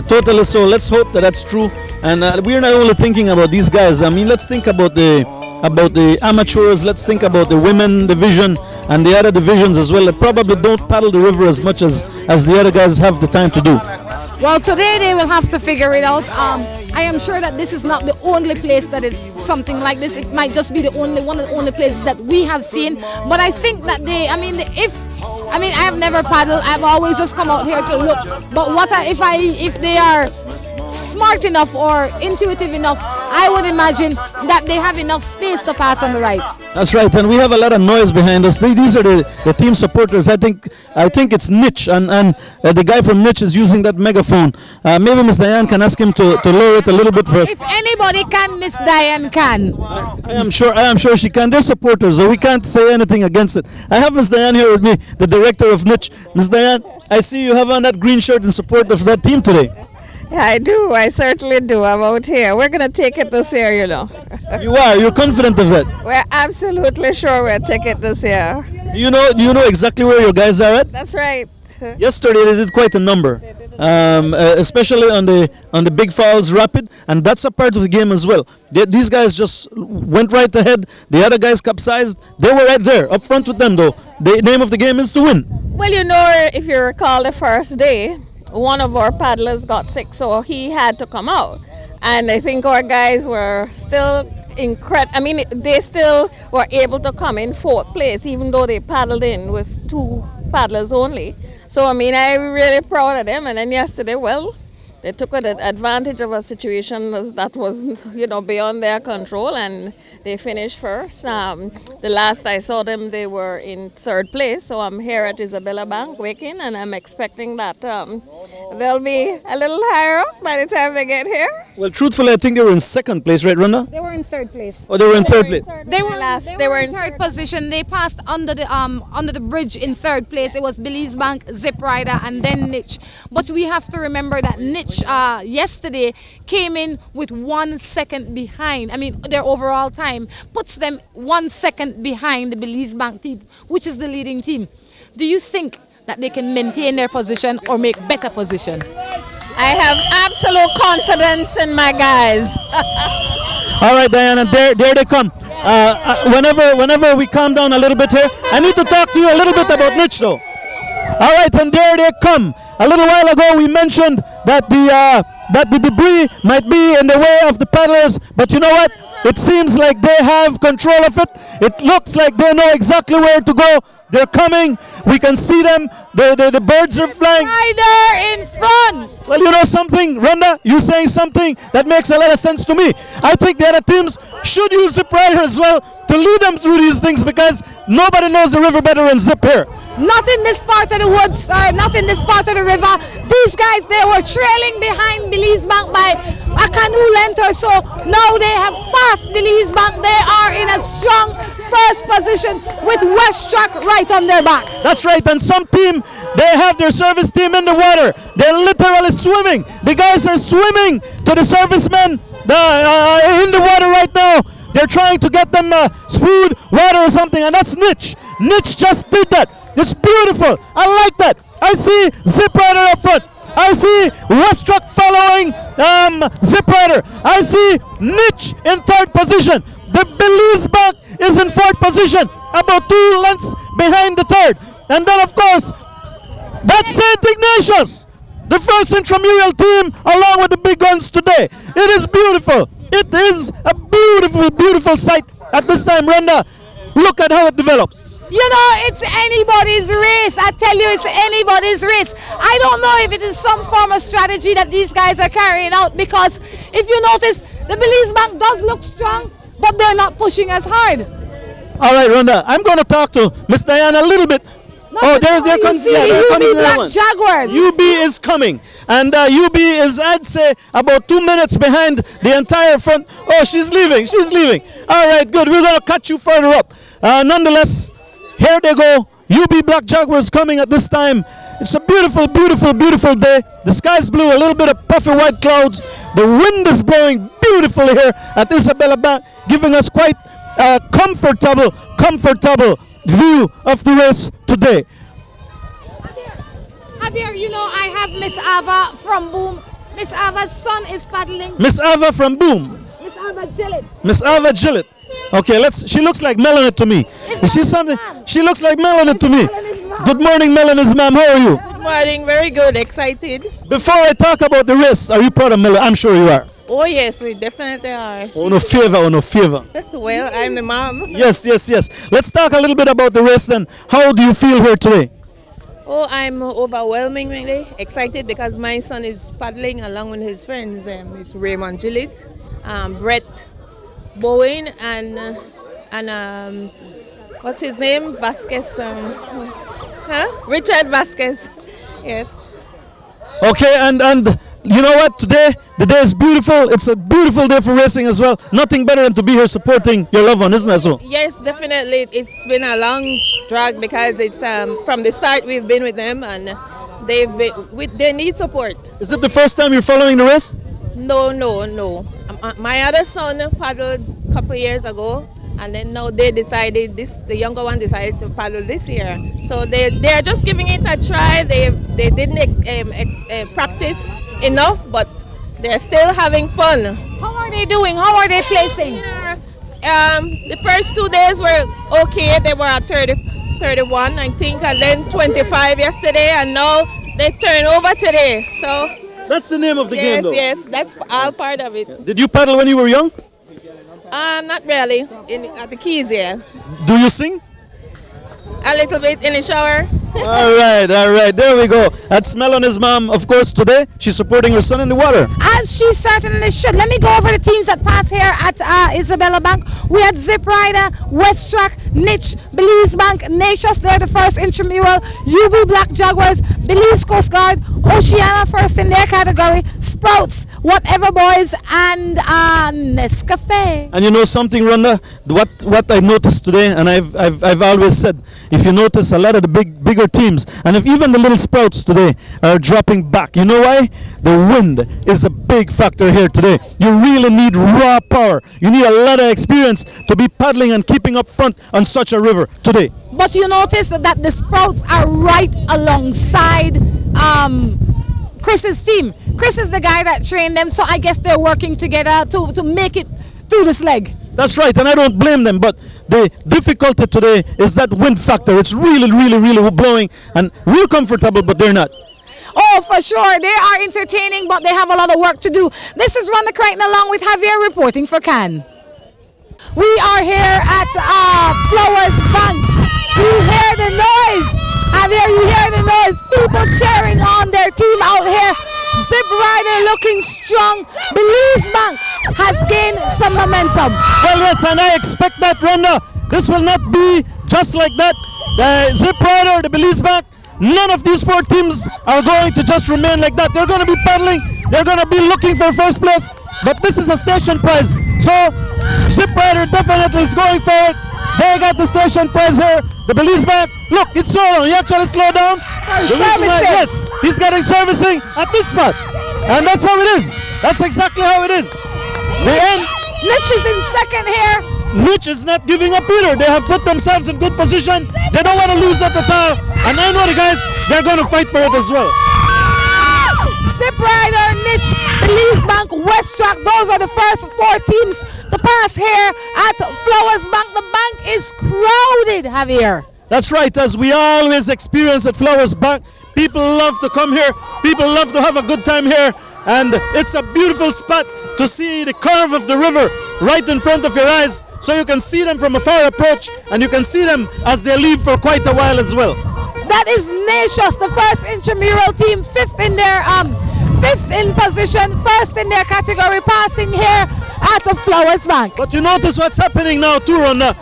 Totally so. Let's hope that that's true. And we're not only thinking about these guys. I mean, let's think about the amateurs. Let's think about the women division and the other divisions as well that probably don't paddle the river as much as the other guys have the time to do. Well, today they will have to figure it out. I am sure that this is not the only place that is something like this. It might just be the only one of the only places that we have seen. But I think that I have never paddled. I've always just come out here to look. But if they are smart enough or intuitive enough, I would imagine that they have enough space to pass on the right. That's right, and we have a lot of noise behind us. These are the team supporters. I think it's Niche, and the guy from Niche is using that megaphone. Maybe Miss Diane can ask him to lower it a little bit for us. If anybody can, Miss Diane can. I am sure she can. They're supporters, so we can't say anything against it. I have Miss Diane here with me, the director of Niche. Miss Diane, I see you have on that green shirt in support of that team today. Yeah, I do. I certainly do. I'm out here. We're going to take it this year, you know. You're confident of that? We're absolutely sure we'll take it this year. Do you know exactly where your guys are at? That's right. Yesterday they did quite a number, especially on the Big Falls Rapid, and that's a part of the game as well. These guys just went right ahead. The other guys capsized. They were right there, up front with them though. The name of the game is to win. Well, you know, if you recall the first day, one of our paddlers got sick, so he had to come out. And I think our guys were still they still were able to come in 4th place, even though they paddled in with 2 paddlers only. So, I mean, I'm really proud of them. And then yesterday, well, they took advantage of a situation that was, you know, beyond their control, and they finished first. The last I saw them, they were in 3rd place. So I'm here at Isabella Bank waiting, and I'm expecting that they'll be a little higher up by the time they get here. Well, truthfully, I think they were in 2nd place, right, Rhonda? They were in 3rd place. Oh, they were in 3rd place. They were in 3rd position. They passed under the bridge in 3rd place. It was Belize Bank, Zip Rider, and then Niche. But we have to remember that Niche yesterday came in with 1 second behind. I mean, their overall time puts them 1 second behind the Belize Bank team, which is the leading team. Do you think that they can maintain their position or make better position? I have absolute confidence in my guys. All right, Diana, there they come. Whenever we calm down a little bit here, I need to talk to you a little bit about Niche, though. All right, and there they come. A little while ago, we mentioned that the debris might be in the way of the paddlers, but you know what? It seems like they have control of it. It looks like they know exactly where to go. They're coming. We can see them. The birds are flying. Rider in front. Well, you know something, Rhonda? You're saying something that makes a lot of sense to me. I think the other teams should use Zip Rider as well to lead them through these things, because nobody knows the river better than Zip here. Not in this part of the woods, not in this part of the river. These guys, they were trailing behind Belize Bank by a canoe length or so. Now they have passed Belize Bank. They are in a strong 1st position with West Track right on their back. That's right, and some team, they have their service team in the water. They're literally swimming. The guys are swimming to the servicemen in the water right now. They're trying to get them food, water or something, and that's Niche. Niche just did that. It's beautiful. I like that. I see Zip Rider up front. I see West Truck following Zip Rider. I see Niche in 3rd position. The Belize Bank is in 4th position, about 2 lengths behind the 3rd. And then, of course, that's St. Ignatius, the 1st intramural team, along with the big guns today. It is beautiful. It is a beautiful, beautiful sight at this time, Rhonda. Look at how it develops. You know, it's anybody's race. I tell you, it's anybody's race. I don't know if it is some form of strategy that these guys are carrying out, because if you notice, the Belize Bank does look strong, but they're not pushing as hard. All right, Rhonda, I'm going to talk to Miss Diana a little bit. There comes the Black Jaguars. UB is coming, and UB is, I'd say, about 2 minutes behind the entire front. Oh, she's leaving. All right, good. We're going to cut you further up. Nonetheless, here they go. UB Black Jaguars coming at this time. It's a beautiful, beautiful, beautiful day. The sky's blue, a little bit of puffy white clouds. The wind is blowing beautifully here at Isabella Bank, giving us quite a comfortable view of the race today. Javier, you know, I have Miss Ava from Boom. Miss Ava's son is paddling. Miss Ava from Boom. Miss Ava Gillett. Miss Ava Gillett. Okay, she looks like Melanie to me. Is she something? She looks like Melanie to me. Good morning, Melanie's mom. How are you? Good morning. Very good. Excited. Before I talk about the race, are you proud of Melanie? I'm sure you are. Oh yes, we definitely are. Oh no favor. Well, I'm the mom. Yes. Let's talk a little bit about the race then. How do you feel here today? Oh, I'm overwhelmingly excited because my son is paddling along with his friends. It's Raymond Gillett, Brett Bowen, and what's his name? Vasquez. Richard Vasquez. Yes. Okay, and you know what? Today, the day is beautiful. It's a beautiful day for racing as well. Nothing better than to be here supporting your loved one, isn't that so? Yes, definitely. It's been a long drag because it's from the start we've been with them, and they need support. Is it the first time you're following the race? No. My other son paddled a couple years ago, and then now they decided the younger one decided to paddle this year. So they are just giving it a try. They didn't practice enough, but they're still having fun. How are they doing? How are they placing? The first 2 days were okay. They were at 31, I think, and then 25 yesterday, and now they turn over today. So that's the name of the game, though. Yes, that's all part of it. Did you paddle when you were young? Not really. At the Keys, yeah. Do you sing? A little bit in the shower. All right. There we go. That's Melanie's mom, of course, today. She's supporting her son in the water. As she certainly should. Let me go over the teams that pass here at Isabella Bank. We had Zip Rider, West Track, Niche, Belize Bank, Nacious, they're the first intramural, UB Black Jaguars, Belize Coast Guard, Oceana first in their category, Sprouts, Whatever Boys, and Nescafe. And you know something, Rhonda? What I noticed today, and I've always said, if you notice a lot of the bigger teams, and if even the little Sprouts today are dropping back, you know why? The wind is a big factor here today. You really need raw power. You need a lot of experience to be paddling and keeping up front on such a river today. But you notice that the Sprouts are right alongside Chris's team. Chris is the guy that trained them, so I guess they're working together to make it through this leg. That's right, and I don't blame them, but the difficulty today is that wind factor. It's really blowing and real comfortable, but they're not. Oh, for sure. They are entertaining, but they have a lot of work to do. This is Rhonda Crichton along with Javier reporting for Cannes. We are here at Flowers Bank. You hear the noise. Javier, you hear the noise. People cheering on their team out here. Zip Rider looking strong. Belize Bank has gained some momentum. Well, yes, and I expect that, Rhonda. This will not be just like that. The Zip Rider, the Belize Bank, none of these four teams are going to just remain like that. They're going to be paddling. They're going to be looking for first place. But this is a station prize. So Zip Rider definitely is going for it. They got the station prize here. The Belize Bank, look, it's slow down. He actually slowed down. Yes, he's getting servicing at this spot. And that's how it is. That's exactly how it is. Niche is in second here. Niche is not giving up either. They have put themselves in good position. They don't want to lose at the top. And I know the guys, they're going to fight for it as well. Zip Rider, Niche, Belize Bank, West Track, those are the first four teams to pass here at Flowers Bank. The bank is crowded, Javier. That's right, as we always experience at Flowers Bank. People love to come here. People love to have a good time here. And it's a beautiful spot to see the curve of the river right in front of your eyes. So you can see them from a far approach, and you can see them as they leave for quite a while as well. That is Nacious, the first intramural team, fifth in position, first in their category, passing here at the Flowers Bank. But you notice what's happening now too, Rhonda.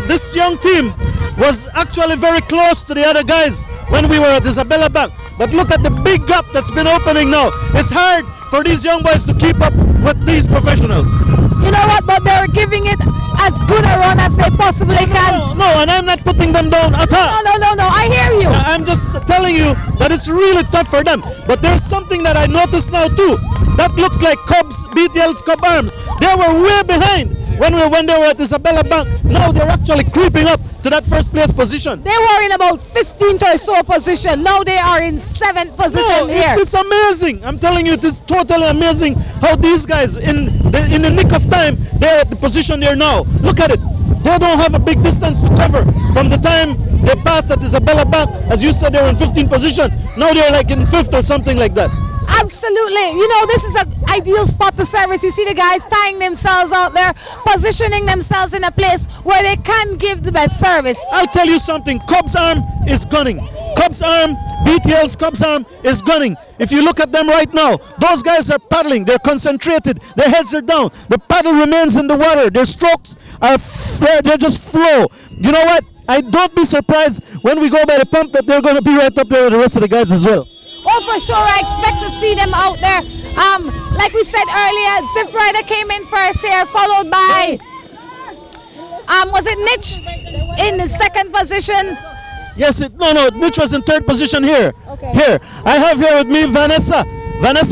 This young team was actually very close to the other guys when we were at Isabella Bank. But look at the big gap that's been opening now. It's hard for these young boys to keep up with these professionals. You know what? But they're giving it as good a run as they possibly can. No, and I'm not putting them down at all. No. I hear you. I'm just telling you that it's really tough for them. But there's something that I noticed now too. That looks like Cubs, BTL's Cub Arms. They were way behind when they were at Isabella Bank. Now they're actually creeping up to that first place position. They were in about 15th or so position. Now they are in 7th position here. It's amazing. I'm telling you, it is totally amazing how these guys, in the nick of time, they're at the position they're now. Look at it. They don't have a big distance to cover from the time they passed at Isabella Bank. As you said, they were in 15th position. Now they're like in 5th or something like that. Absolutely. You know, this is an ideal spot to service. You see the guys tying themselves out there, positioning themselves in a place where they can give the best service. I'll tell you something. Cubs Arm is gunning. Cubs Arm, BTL's Cubs Arm is gunning. If you look at them right now, those guys are paddling. They're concentrated. Their heads are down. The paddle remains in the water. Their strokes are they just flow. You know what? I don't be surprised when we go by the pump that they're going to be right up there with the rest of the guys as well. Oh, for sure. I expect to see them out there. Like we said earlier, Zip Rider came in first here, followed by, was it Nitch in the 2nd position? Yes, no, Nitch was in 3rd position here. Okay. Here, I have here with me Vanessa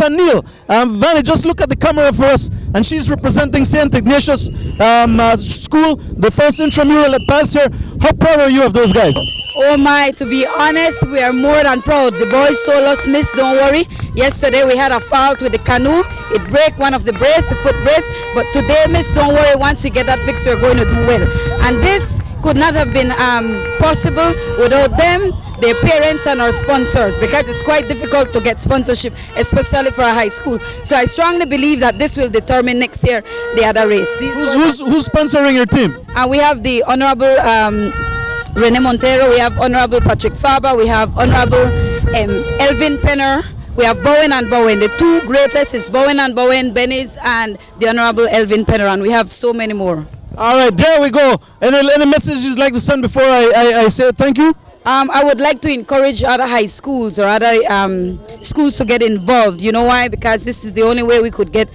Neal. Vanny, just look at the camera for us, and she's representing St. Ignatius School, the first intramural that passed here. How proud are you of those guys? Oh my, to be honest, we are more than proud. The boys told us, miss, don't worry. Yesterday we had a fault with the canoe. It broke one of the brace, the foot brace. But today, miss, don't worry, once we get that fixed, we're going to do well. And this could not have been possible without them, their parents and our sponsors, because it's quite difficult to get sponsorship, especially for a high school. So I strongly believe that this will determine next year the other race. Who's sponsoring your team? We have the Honorable Rene Montero, we have Honorable Patrick Faber, we have Honorable Elvin Penner, we have Bowen and Bowen. The 2 greatest is Bowen and Bowen, Benny's and the Honorable Elvin Penner, and we have so many more. All right, there we go. Any message you'd like to send before I say thank you? I would like to encourage other high schools or other schools to get involved. You know why? Because this is the only way we could get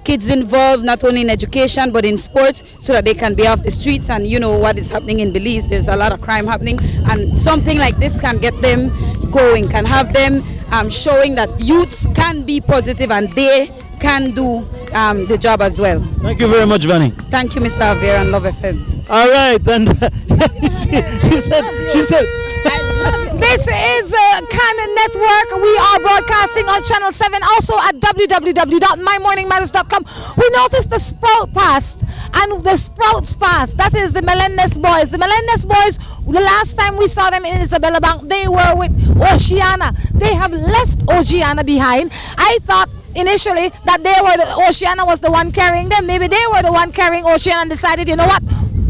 kids involved, not only in education but in sports, so that they can be off the streets. And you know what is happening in Belize, there's a lot of crime happening, and something like this can get them going, can have them showing that youths can be positive and they can do the job as well. Thank you very much, Vanny. Thank you, Mr. Avera and Love FM. All right, and she said, this is Canon Network. We are broadcasting on Channel 7, also at www.mymorningmatters.com. We noticed the Sprout passed, and the Sprouts passed. That is the Melendez boys. The Melendez boys, the last time we saw them in Isabella Bank, they were with Oceana. They have left Oceana behind. I thought initially that Oceana was the one carrying them. Maybe they were the one carrying Oceana and decided, you know what,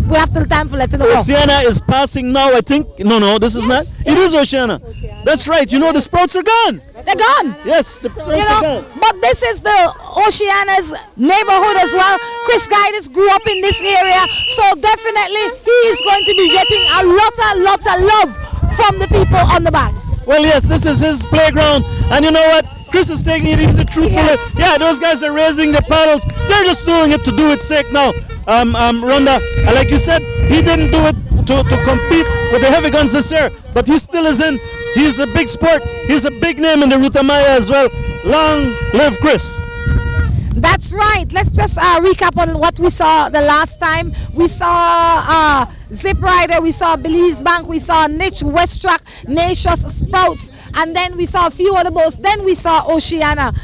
we have till time for letting it go. Oceana is passing now, I think. No, this is not. It is Oceana. That's right. You know, the Sprouts are gone. They're gone. Yes, the Sprouts are gone. But this is the Oceana's neighborhood as well. Chris Guidance grew up in this area, so definitely he is going to be getting a lot of love from the people on the bank. Well, yes, this is his playground, and you know what? Chris is taking it easy, truthfully. Yeah, those guys are raising their paddles. They're just doing it to do its sake now. Rhonda, like you said, he didn't do it to compete with the heavy guns this year, but he still is in. He's a big sport. He's a big name in the Ruta Maya as well. Long live Chris. That's right. Let's just recap on what we saw the last time. We saw Zip Rider, we saw Belize Bank, we saw Nitch, West Track, Nacious, Sprouts, and then we saw a few other boats. Then we saw Oceana.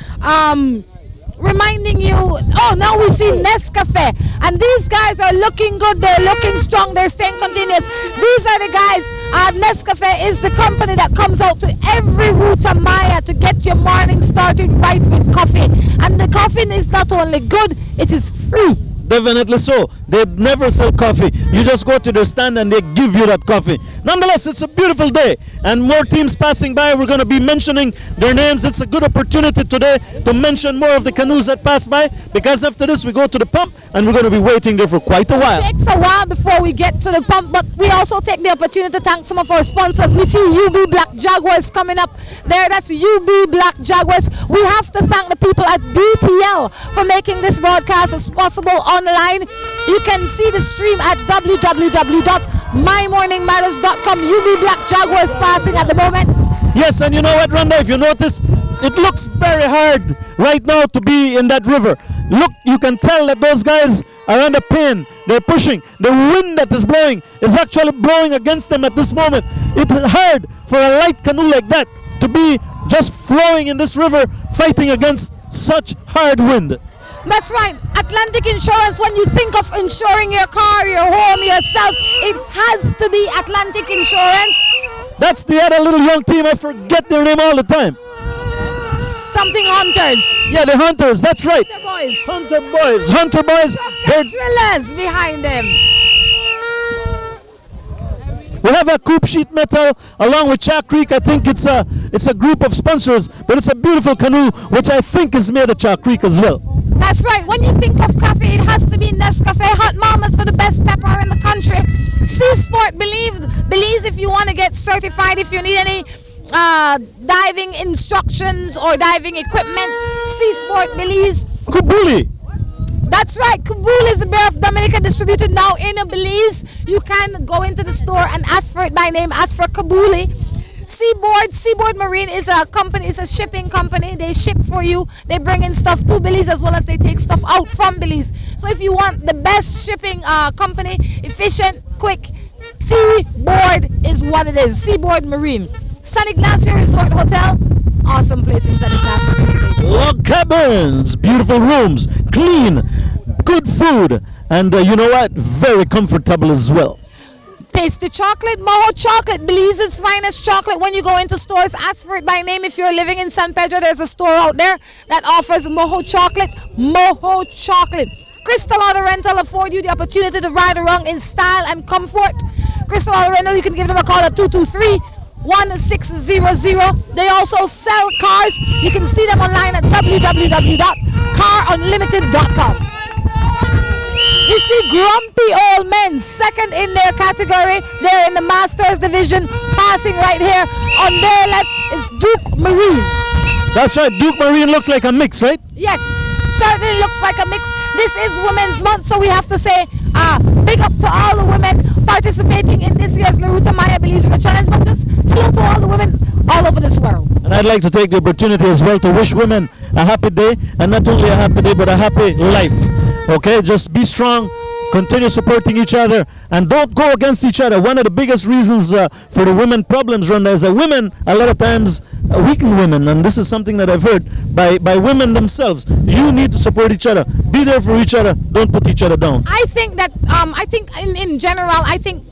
Reminding you, now we see Nescafe, and these guys are looking good, they're looking strong, they're staying continuous. These are the guys. Nescafe is the company that comes out to every Ruta Maya to get your morning started right with coffee, and the coffee is not only good, it is free. Definitely so. They never sell coffee. You just go to the stand and they give you that coffee. Nonetheless, it's a beautiful day, and more teams passing by. We're going to be mentioning their names. It's a good opportunity today to mention more of the canoes that pass by, because after this we go to the pump and we're going to be waiting there for quite a while. It takes a while before we get to the pump, but we also take the opportunity to thank some of our sponsors. We see UB Black Jaguars coming up there. That's UB Black Jaguars. We have to thank the people at BTL for making this broadcast as possible online. You can see the stream at www.mymorningmatters.com. UB Black Jaguars passing at the moment. Yes, and you know what, Rhonda, if you notice, it looks very hard right now to be in that river. Look, you can tell that those guys are under pain. They're pushing. The wind that is blowing is actually blowing against them at this moment. It's hard for a light canoe like that to be just flowing in this river, fighting against such hard wind. That's right. Atlantic Insurance, when you think of insuring your car, your home, yourself, it has to be Atlantic Insurance. That's the other little young team. I forget their name all the time. Something Hunters. Yeah, the Hunters. That's right. Hunter Boys. Hunter Boys. Hunter Boys. They're drillers behind them. We have a Coop Sheet Metal along with Chalk Creek. I think it's a group of sponsors, but it's a beautiful canoe which I think is made of Chalk Creek as well. That's right. When you think of coffee, it has to be Nescafe. Hot Mamas for the best pepper in the country. Seasport Belize, if you want to get certified, if you need any diving instructions or diving equipment, Seasport Belize. Kabuli. That's right. Kabul is the Bay of Dominica, distributed now in Belize. You can go into the store and ask for it by name. Ask for Kabuli. Seaboard Marine is a company. It's a shipping company. They ship for you. They bring in stuff to Belize as well as they take stuff out from Belize. So if you want the best shipping company, efficient, quick, Seaboard is what it is. Seaboard Marine. Sunny Glacier Resort Hotel. Awesome place in Sunny Glacier. Log cabins, beautiful rooms, clean, good food, and you know what? Very comfortable as well. Taste the chocolate, Moho Chocolate, Belize's finest chocolate. When you go into stores, ask for it by name. If you're living in San Pedro, there's a store out there that offers Moho Chocolate. Moho Chocolate. Crystal Auto Rental afford you the opportunity to ride around in style and comfort. Crystal Auto Rental, you can give them a call at 223-1600. They also sell cars. You can see them online at www.carunlimited.com. We see grumpy old men, second in their category. They're in the Masters division, passing right here. On their left is Duke Marine. That's right, Duke Marine looks like a mix, right? Yes, certainly looks like a mix. This is Women's Month, so we have to say big up to all the women participating in this year's Ruta Maya Belize River Challenge, but just hello to all the women all over this world. And I'd like to take the opportunity as well to wish women a happy day, and not only a happy day, but a happy life. Okay, just be strong, continue supporting each other, and don't go against each other. One of the biggest reasons for the women problems, Rhonda, is that women a lot of times weaken women, and this is something that I've heard by women themselves. You need to support each other, be there for each other, don't put each other down. I think that in general, I think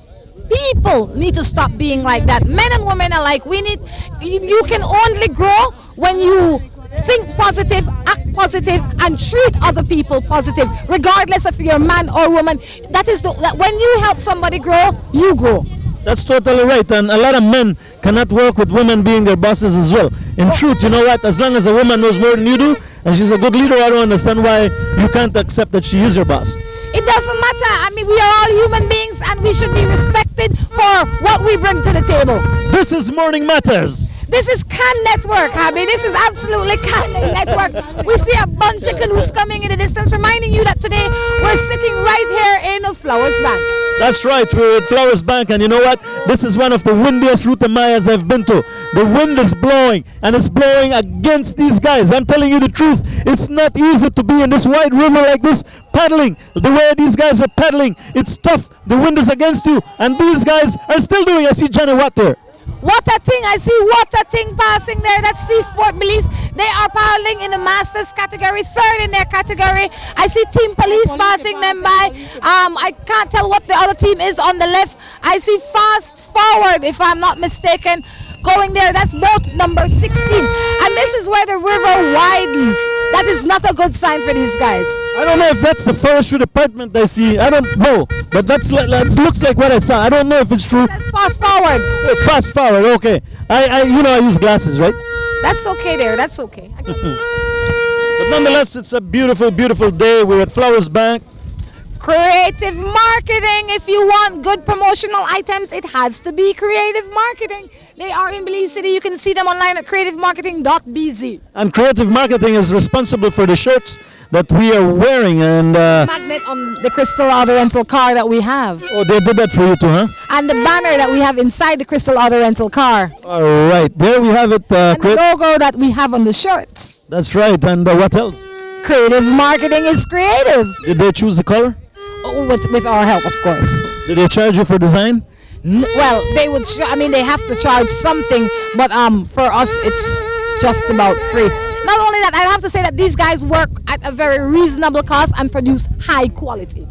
people need to stop being like that. Men and women are like, you can only grow when you think positive, act positive, and treat other people positive, regardless if you're a man or woman. That when you help somebody grow, you grow. That's totally right, and a lot of men cannot work with women being their bosses as well. In truth, you know what, as long as a woman knows more than you do, and she's a good leader, I don't understand why you can't accept that she is your boss. It doesn't matter. I mean, we are all human beings, and we should be respected for what we bring to the table. This is Morning Matters. This is Can Network, Abby. This is absolutely Can Network. We see a bunch of canoes coming in the distance, reminding you that today we're sitting right here in Flowers Bank. That's right, we're at Flowers Bank, and you know what? This is one of the windiest Ruta Mayas I've been to. The wind is blowing, and it's blowing against these guys. I'm telling you the truth. It's not easy to be in this wide river like this, paddling the way these guys are paddling. It's tough. The wind is against you, and these guys are still doing. I see Johnny Watt there. What a thing! I see what a thing passing there. That's Seasport Belize. They are paddling in the Masters category, third in their category. I see Team Police passing them by. I can't tell what the other team is on the left. I see Fast Forward, if I'm not mistaken, going there. That's boat number 16. And this is where the river widens. That is not a good sign for these guys. I don't know if that's the forestry department I see. I don't know, but that looks like what I saw. I don't know if it's true. Fast forward. Fast forward. Okay. I use glasses, right? That's okay there. That's okay. But nonetheless, it's a beautiful, beautiful day. We're at Flowers Bank. Creative marketing. If you want good promotional items, it has to be creative marketing. They are in Belize City. You can see them online at creativemarketing.bz. And creative marketing is responsible for the shirts that we are wearing and magnet on the Crystal Auto Rental car that we have. Oh, they did that for you too, huh? And the banner that we have inside the Crystal Auto Rental car. All right, there we have it. And the logo that we have on the shirts. That's right. And what else? Creative marketing is creative. Did they choose the color? Oh, with our help, of course. Did they charge you for design? Well, they would. They have to charge something, but for us, it's just about free. Not only that, I have to say that these guys work at a very reasonable cost and produce high quality.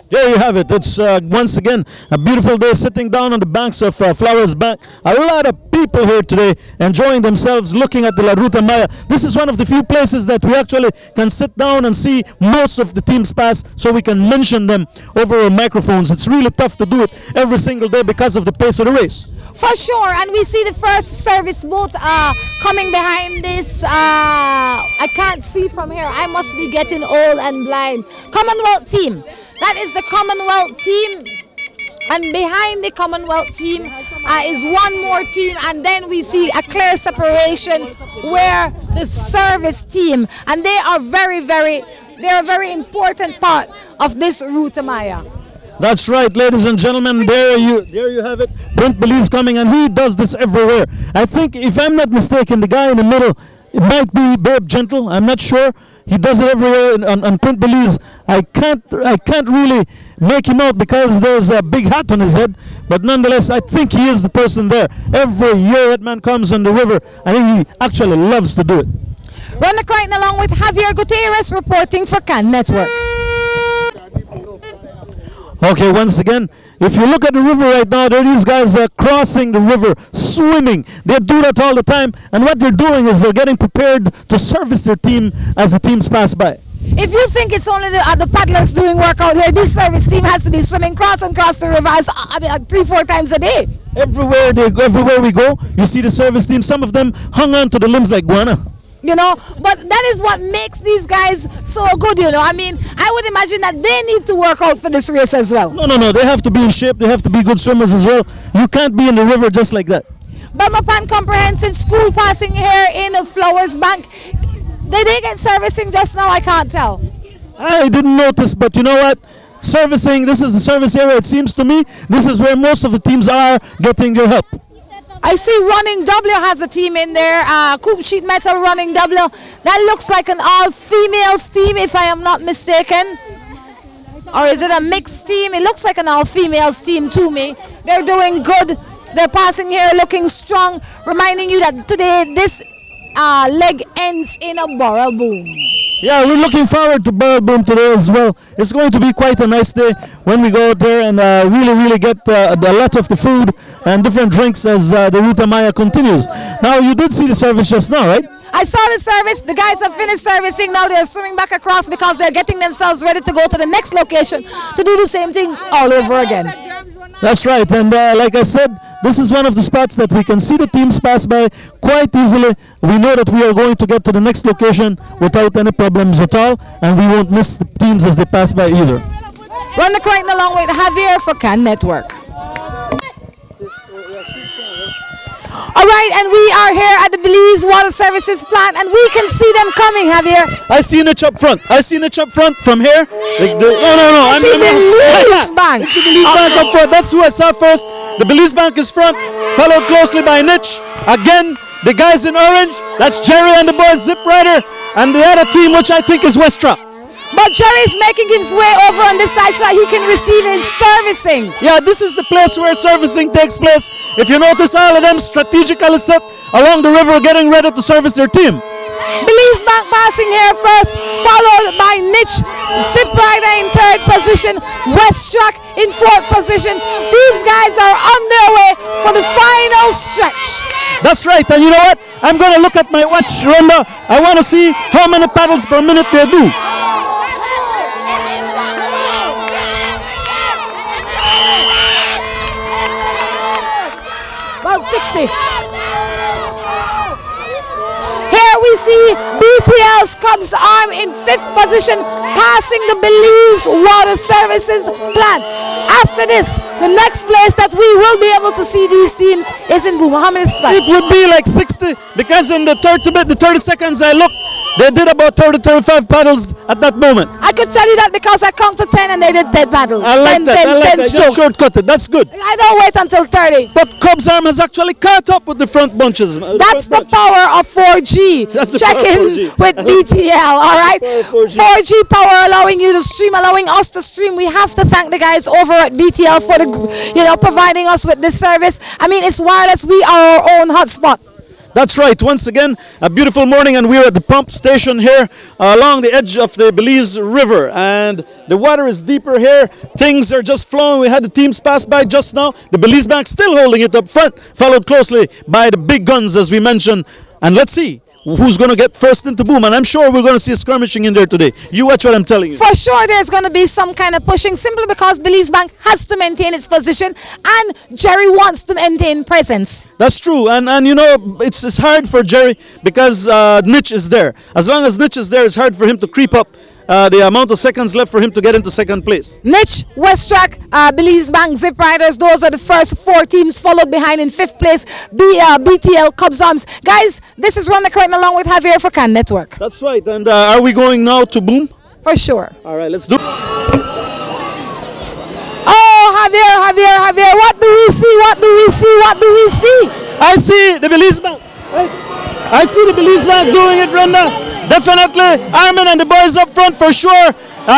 There you have it. It's once again a beautiful day sitting down on the banks of Flowers Bank. A lot of people here today enjoying themselves looking at the La Ruta Maya. This is one of the few places that we actually can sit down and see most of the teams pass so we can mention them over our microphones. It's really tough to do it every single day because of the pace of the race. For sure, and we see the first service boat coming behind this. I can't see from here. I must be getting old and blind. Commonwealth team. That is the Commonwealth team. And behind the Commonwealth team is one more team. And then we see a clear separation where the service team. And they are they're a very important part of this Ruta Maya. That's right, ladies and gentlemen, there you have it. Brent Belize coming, and he does this everywhere. I think, if I'm not mistaken, the guy in the middle, it might be Burb Gentle, I'm not sure. He does it everywhere on Brent Belize. I can't really make him out because there's a big hat on his head, but nonetheless, I think he is the person there. Every year that man comes on the river, and he actually loves to do it. Run the Crichton along with Javier Gutierrez reporting for CAN Network. Okay, once again, if you look at the river right now, there these guys are crossing the river, swimming. They do that all the time, and what they're doing is they're getting prepared to service their team as the teams pass by. If you think it's only the paddlers doing work out here, this service team has to be swimming cross the river 3-4 times a day. Everywhere we go, you see the service team. Some of them hung on to the limbs like guana. You know, but that is what makes these guys so good, you know. I mean, I would imagine that they need to work out for this race as well. No, they have to be in shape. They have to be good swimmers as well. You can't be in the river just like that. Burmapan Comprehensive School passing here in the Flowers Bank. Did they get servicing just now? I can't tell. I didn't notice, but you know what? Servicing, this is the service area. It seems to me this is where most of the teams are getting their help. I see Running W has a team in there. Coop Sheet Metal Running W. That looks like an all-females team, if I am not mistaken. Or is it a mixed team? It looks like an all-females team to me. They're doing good. They're passing here looking strong, reminding you that today this leg ends in a Burrell boom. Yeah, we're looking forward to Burrell boom today as well. It's going to be quite a nice day when we go out there and really get a lot of the food and different drinks as the Ruta Maya continues. Now, you did see the service just now, right? I saw the service. The guys have finished servicing. Now they're swimming back across because they're getting themselves ready to go to the next location to do the same thing all over again. That's right, and like I said, this is one of the spots that we can see the teams pass by quite easily. We know that we are going to get to the next location without any problems at all, and we won't miss the teams as they pass by either. Run the Crichton along with Javier for CAN Network. All right, and we are here at the Belize Water Services plant, and we can see them coming, Javier. I see Niche up front. From here. No. I see Belize Bank. It's the Belize Bank up front. That's who I saw first. The Belize Bank is front, followed closely by Niche. Again, the guys in orange, that's Jerry and the boys Zip Rider, and the other team, which I think is Westra. But Jerry's making his way over on this side so that he can receive his servicing. Yeah, this is the place where servicing takes place. If you notice, all of them strategically set along the river getting ready to service their team. Belize Bank passing here first, followed by Niche, Zip Rider in third position, Westtrack in fourth position. These guys are on their way for the final stretch. That's right. And you know what? I'm going to look at my watch, Rhonda. I want to see how many paddles per minute they do. About 60. Here we see BTL's Cubs arm in 5th position, passing the Belize Water Services plant. After this, the next place that we will be able to see these teams is in Boom. How many spots? It would be like 60 because in the 30 seconds I looked, they did about 30-35 paddles at that moment. I could tell you that because I counted 10 and they did 10 paddles. I like that. I like that. Just shortcut it. That's good. I don't wait until 30. But Cubs arm has actually caught up with the front bunches. That's the power of 4G. That's the Check power of in 4G. with BTL, all right? 4G power allowing you to stream, allowing us to stream. We have to thank the guys over at BTL for the, providing us with this service. I mean, it's wireless. We are our own hotspot. That's right. Once again, a beautiful morning, and we're at the pump station here along the edge of the Belize River, and the water is deeper here. Things are just flowing. We had the teams pass by just now. The Belize Bank still holding it up front, followed closely by the big guns, as we mentioned. And let's see who's going to get first into Boom, and I'm sure we're going to see a skirmishing in there today. You watch what I'm telling you. For sure there's going to be some kind of pushing, simply because Belize Bank has to maintain its position and Jerry wants to maintain presence. That's true, and it's hard for Jerry because Nitch is there. As long as Nitch is there, it's hard for him to creep up the amount of seconds left for him to get into second place. Nitch, West Track, Belize Bank, Zip Riders, those are the first 4 teams, followed behind in 5th place, BTL, Cubs Arms. Guys, this is Ron Curtin along with Javier for Can Network. That's right, and are we going now to Boom? For sure. All right, let's do it. Oh, Javier, what do we see? I see the Belize Bank. I see the Belize Bank doing it, Rhonda. Definitely, Armin and the boys up front for sure,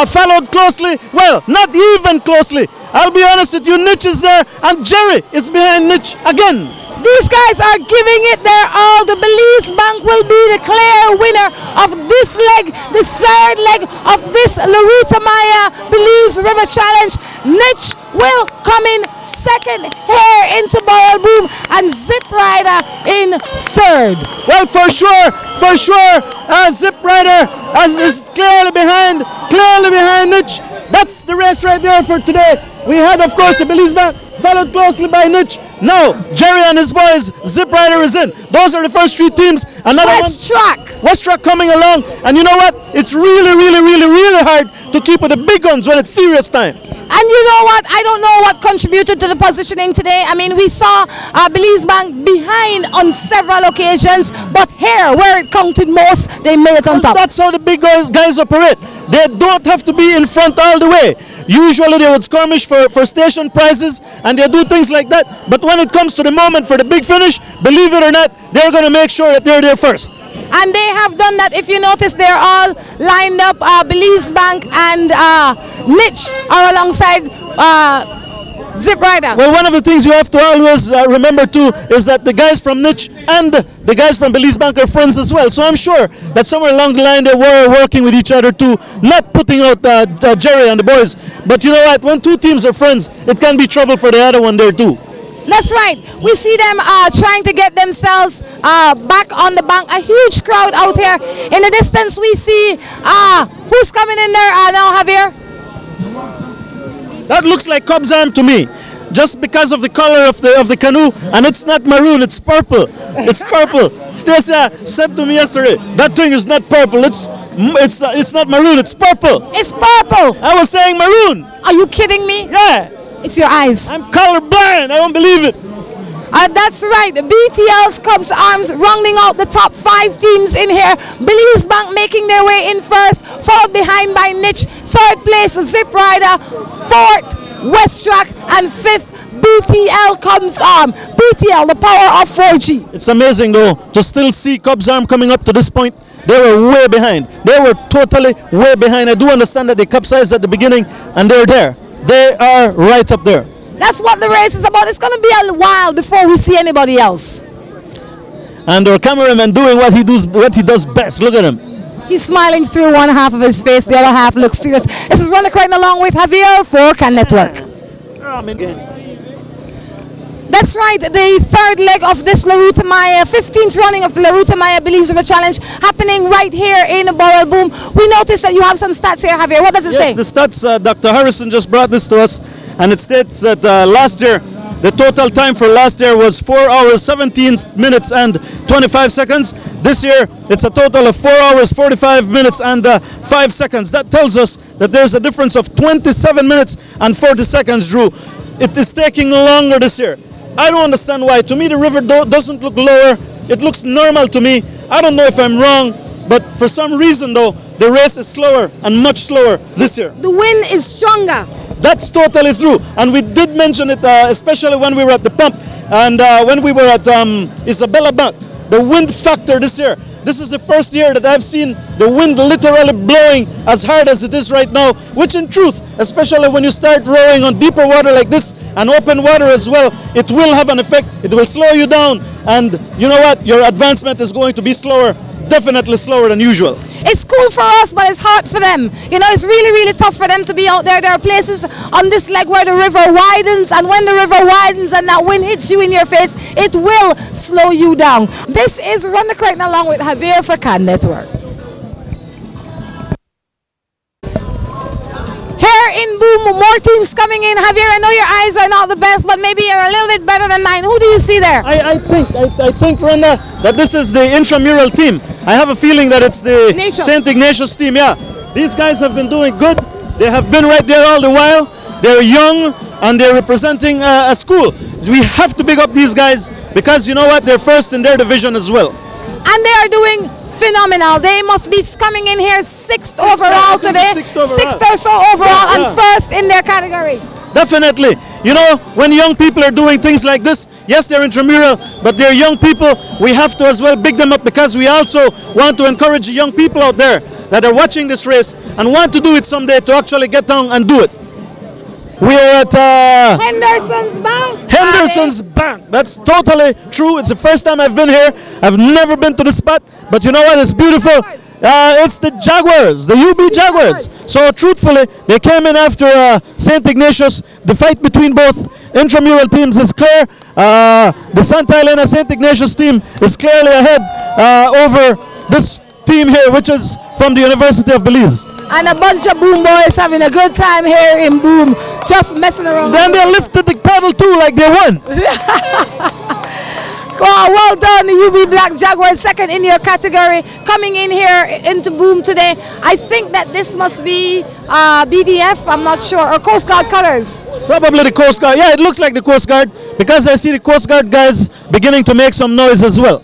followed closely. Well, not even closely. I'll be honest with you, Nitch is there, and Jerry is behind Nitch again. These guys are giving it their all. The Belize Bank will be the clear winner of this leg, the 3rd leg of this Ruta Maya Belize River Challenge. Nitch will come in 2nd here into Burrell Boom, and Zip Rider in 3rd. Well, for sure, Zip Rider is clearly behind Nitch. That's the race right there for today. We had, of course, the Belize Bank, followed closely by Nitch. Now, Jerry and his boys, Zip Rider is in. Those are the first 3 teams. Another West Track coming along. And you know what? It's really hard to keep with the big guns when it's serious time. And you know what? I don't know what contributed to the positioning today. I mean, we saw Belize Bank behind on several occasions, but here, where it counted most, they made it on top. That's how the big guys operate. They don't have to be in front all the way. Usually they would skirmish for station prizes and they do things like that. But when it comes to the moment for the big finish, believe it or not, they're going to make sure that they're there first. And they have done that. If you notice, they're all lined up. Belize Bank and Nitch are alongside Zip Rider. Well, one of the things you have to always remember too is that the guys from Nitch and the guys from Belize Bank are friends as well. So I'm sure that somewhere along the line they were working with each other too, not putting out Jerry and the boys. But you know what? When 2 teams are friends, it can be trouble for the other one there too. That's right. We see them trying to get themselves back on the bank. A huge crowd out here. In the distance, we see who's coming in there now, Javier? That looks like Cubs Arm to me, just because of the color of the canoe, and it's not maroon, it's purple. It's purple. Stacia said to me yesterday, that thing is not purple. It's not maroon. It's purple. It's purple. I was saying maroon. Are you kidding me? Yeah. It's your eyes. I'm colorblind. I don't believe it. That's right. BTL's Cubs Arms rounding out the top 5 teams in here. Belize Bank making their way in first, followed behind by Nitch. 3rd place, Zip Rider. 4th, West Track. And 5th, BTL Cubs Arm. BTL, the power of 4G. It's amazing though to still see Cubs Arm coming up to this point. They were way behind. They were totally way behind. I do understand that they capsized at the beginning and they're there. They are right up there. That's what the race is about. It's going to be a while before we see anybody else. And our cameraman doing what he does best. Look at him. He's smiling through one half of his face. The other half looks serious. This is Ron Curtin along with Javier for Can Network. That's right, the third leg of this Ruta Maya, 15th running of the Ruta Maya Belize River Challenge, happening right here in Burrell. Boom. We noticed that you have some stats here, Javier. What does it say? The stats, Dr. Harrison just brought this to us, and it states that last year, the total time for last year was 4 hours, 17 minutes and 25 seconds. This year, it's a total of 4 hours, 45 minutes and 5 seconds. That tells us that there's a difference of 27 minutes and 40 seconds, Drew. It is taking longer this year. I don't understand why. To me, the river doesn't look lower. It looks normal to me. I don't know if I'm wrong, but for some reason, though, the race is slower and much slower this year. The wind is stronger. That's totally true, and we did mention it, especially when we were at the pump and when we were at Isabella Bank. The wind factor this year. This is the first year that I've seen the wind literally blowing as hard as it is right now, which in truth, especially when you start rowing on deeper water like this and open water as well, it will have an effect. It will slow you down, and you know what? Your advancement is going to be slower, definitely slower than usual. It's cool for us, but it's hard for them. You know, it's really, really tough for them to be out there. There are places on this leg where the river widens, and when the river widens and that wind hits you in your face, it will slow you down. This is Run the Curtain along with Javier for Can Network. Here in Boom, more teams coming in. Javier, I know your eyes are not the best, but maybe you're a little bit better than mine. Who do you see there? I think, Brenda, that this is the intramural team. I have a feeling that it's the St. Ignatius team, yeah. These guys have been doing good. They have been right there all the while. They're young and they're representing a school. We have to big up these guys because you know what? They're first in their division as well. And they are doing phenomenal. They must be coming in here sixth overall today. Sixth or so overall, and first in their category. Definitely. You know, when young people are doing things like this, yes, they're intramural, but they're young people. We have to as well big them up because we also want to encourage the young people out there that are watching this race and want to do it someday to actually get down and do it. We are at Henderson's Bank. Henderson's Bank. That's totally true. It's the first time I've been here. I've never been to the spot, but you know what? It's beautiful. It's the Jaguars, the UB Jaguars. So truthfully, they came in after St. Ignatius. The fight between both intramural teams is clear. The Santa Elena St. Ignatius team is clearly ahead over this team here, which is from the University of Belize. And a bunch of Boom boys having a good time here in Boom, just messing around. Then they lifted the pedal too like they won. Well done, the UB Black Jaguars, second in your category, coming in here into Boom today. I think that this must be BDF, I'm not sure, or Coast Guard colors. Probably the Coast Guard. Yeah, it looks like the Coast Guard because I see the Coast Guard guys beginning to make some noise as well.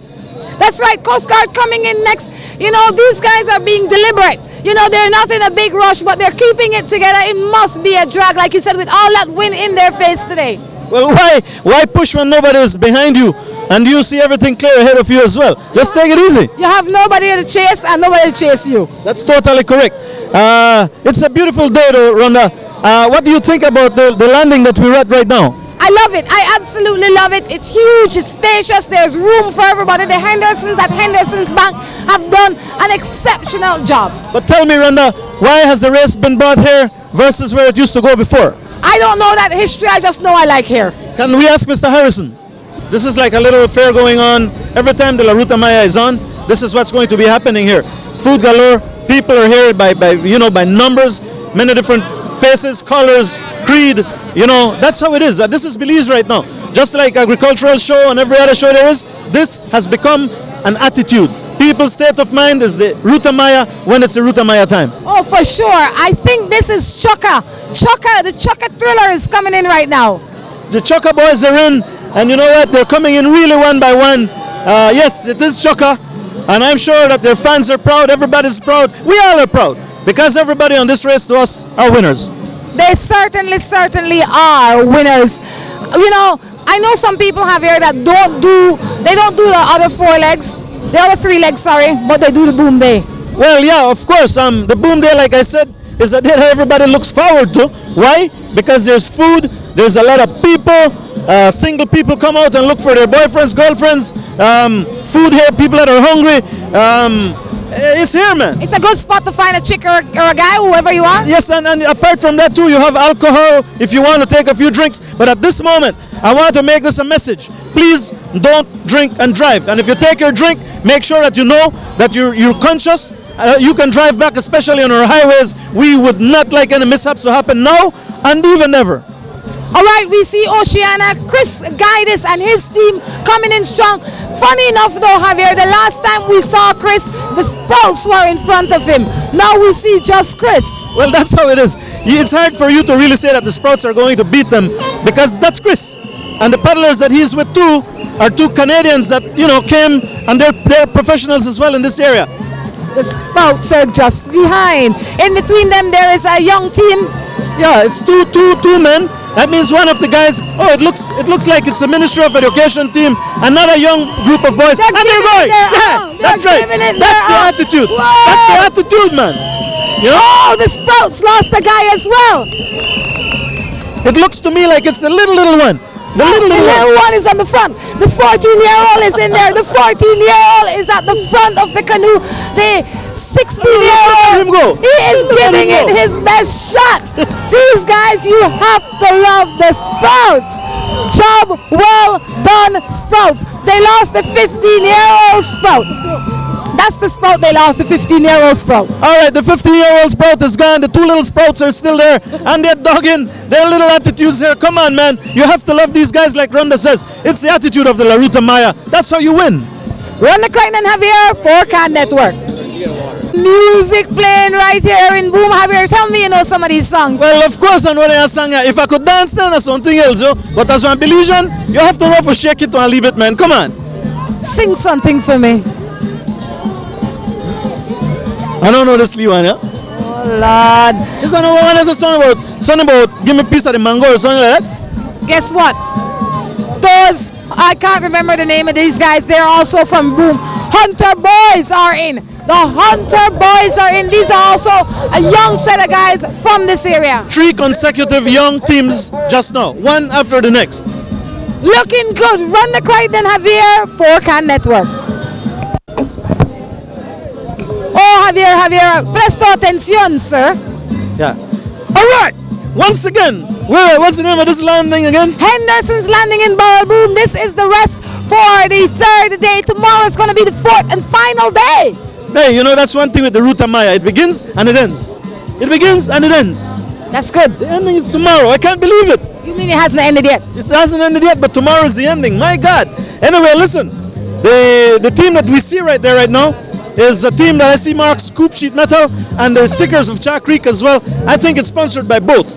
That's right, Coast Guard coming in next. You know, these guys are being deliberate. You know, they're not in a big rush, but they're keeping it together. It must be a drag, like you said, with all that wind in their face today. Well, why push when nobody is behind you and you see everything clear ahead of you as well? Just take it easy. You have nobody to chase and nobody to chase you. That's totally correct. It's a beautiful day though, Rhonda. What do you think about the landing that we're at right now? I love it. I absolutely love it. It's huge, it's spacious, there's room for everybody. The Hendersons at Henderson's Bank have done an exceptional job. But tell me, Rhonda, why has the race been brought here versus where it used to go before? I don't know that history, I just know I like here. Can we ask Mr. Harrison? This is like a little fair going on. Every time the La Ruta Maya is on, this is what's going to be happening here. Food galore, people are here by numbers, many different faces, colors, creed, you know, that's how it is. This is Belize right now. Just like agricultural show and every other show there is, this has become an attitude. People's state of mind is the Ruta Maya when it's the Ruta Maya time. Oh, for sure. I think this is Chokka. The Chokka thriller is coming in right now. The Chokka boys are in, and you know what? They're coming in really one by one. Yes, it is Chokka, and I'm sure that their fans are proud. Everybody's proud. We all are proud because everybody on this race to us are winners. They certainly are winners. You know, I know some people have here that don't do the other 4 legs, the other 3 legs, sorry, but they do the Boom Day. Well, yeah, of course. The Boom Day, like I said, is a day that everybody looks forward to. Why? Because there's food, there's a lot of people, single people come out and look for their boyfriends, girlfriends, food here, people that are hungry. It's here, man. It's a good spot to find a chick or a guy, whoever you are. Yes, and apart from that too, you have alcohol if you want to take a few drinks. But at this moment, I want to make this a message. Please don't drink and drive. And if you take your drink, make sure that you know that you're conscious. You can drive back, especially on our highways. We would not like any mishaps to happen now and even ever. All right, we see Oceana, Chris Guidis and his team coming in strong. Funny enough though, Javier, the last time we saw Chris, the Sprouts were in front of him. Now we see just Chris. Well, that's how it is. It's hard for you to really say that the Sprouts are going to beat them because that's Chris. And the paddlers that he's with too are two Canadians that, you know, came, and they're professionals as well in this area. The Sprouts are just behind. In between them, there is a young team. Yeah, it's two men. That means one of the guys, oh, it looks like it's the Ministry of Education team, another young group of boys, and they're going. That's right. That's the attitude. Whoa. That's the attitude, man. You know? Oh, the Sprouts lost a guy as well. It looks to me like it's the little one. The little one is on the front. The 14-year-old is in there. The 14-year-old is at the front of the canoe. The 16-year-old, he is giving it his best shot. These guys, you have to love the Sprouts. Job well done, Sprouts. They lost the 15-year-old Sprout. That's the Sprout they lost, the 15-year-old Sprout. All right, the 15-year-old Sprout is gone. The two little Sprouts are still there, and they're dogging their little attitudes here. Come on, man. You have to love these guys like Rhonda says. It's the attitude of the La Ruta Maya. That's how you win. Rhonda Crichton and Javier, 4Can Network. Music playing right here in Boom. Javier, tell me you know some of these songs. Well, of course I know the song. If I could dance then, that's something else. Yo. But as one Belizean, you have to know for shake it and leave it, man. Come on. Sing something for me. I don't know this Lee one, yeah? Oh, Lord. This another one is a song about give me a piece of the mango or something like that. Guess what? Those, I can't remember the name of these guys. They're also from Boom. Hunter Boys are in. The Hunter Boys are in. These are also a young set of guys from this area. 3 consecutive young teams just now, one after the next. Looking good. Run the Crichton Javier, 4Can Network. Oh, Javier, presto atención, sir. Yeah. All right. Once again, what's the name of this landing again? Henderson's Landing in Burrell. Boom. This is the rest for the 3rd day. Tomorrow is going to be the 4th and final day. Hey, you know, that's one thing with the Ruta Maya. It begins and it ends. It begins and it ends. That's good. The ending is tomorrow. I can't believe it. You mean it hasn't ended yet? It hasn't ended yet, but tomorrow is the ending. My God. Anyway, listen. The team that we see right there right now is a team that I see marks Scoop Sheet Metal and the stickers of Chalk Creek as well. I think it's sponsored by both.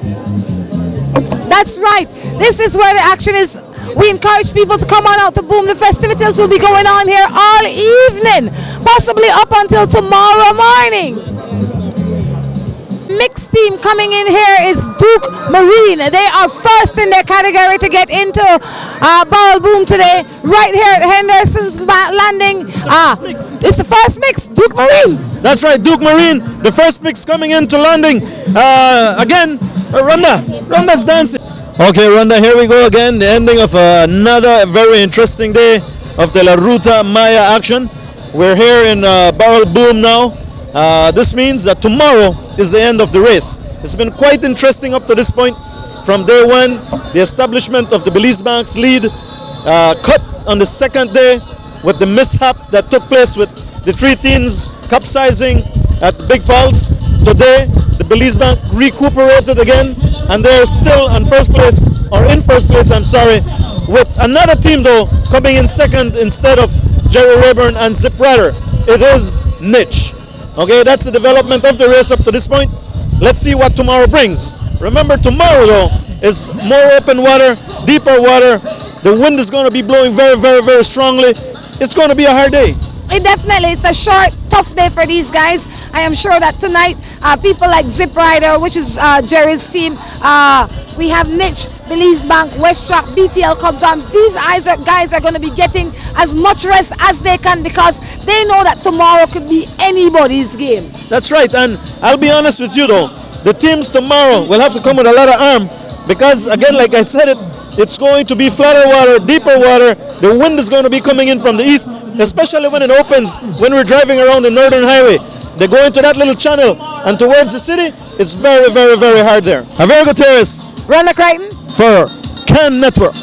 That's right. This is where the action is. We encourage people to come on out to Boom. The festivities will be going on here all evening, possibly up until tomorrow morning. Mixed team coming in here is Duke Marine. They are first in their category to get into Burrell Boom today, right here at Henderson's Landing. It's the first mix, Duke Marine. That's right, Duke Marine, the first mix coming into landing. Again, Rhonda's dancing. Okay, Rhonda, here we go again. The ending of another very interesting day of the La Ruta Maya action. We're here in Burrell Boom now. This means that tomorrow is the end of the race. It's been quite interesting up to this point. From day one, the establishment of the Belize Bank's lead cut on the 2nd day with the mishap that took place with the 3 teams capsizing at Big Falls. Today, the Belize Bank recuperated again, and they're still in first place, I'm sorry, with another team though coming in 2nd instead of Jerry Rayburn and Zip Rider. It is niche. Okay, that's the development of the race up to this point. Let's see what tomorrow brings. Remember, tomorrow though is more open water, deeper water. The wind is going to be blowing very, very, very strongly. It's going to be a hard day. Definitely, it's a short, tough day for these guys. I am sure that tonight, people like Zip Rider, which is Jerry's team, we have Niche, Belize Bank, West Track, BTL Cubs Arms. These guys are going to be getting as much rest as they can because they know that tomorrow could be anybody's game. That's right, and I'll be honest with you though, the teams tomorrow will have to come with a lot of arm because, again, like I said, it's going to be flatter water, deeper water. The wind is going to be coming in from the east, especially when it opens, when we're driving around the Northern Highway. They go into that little channel and towards the city, it's very, very, very hard there. Javier Gutierrez. Rhonda Crichton. For Can Network.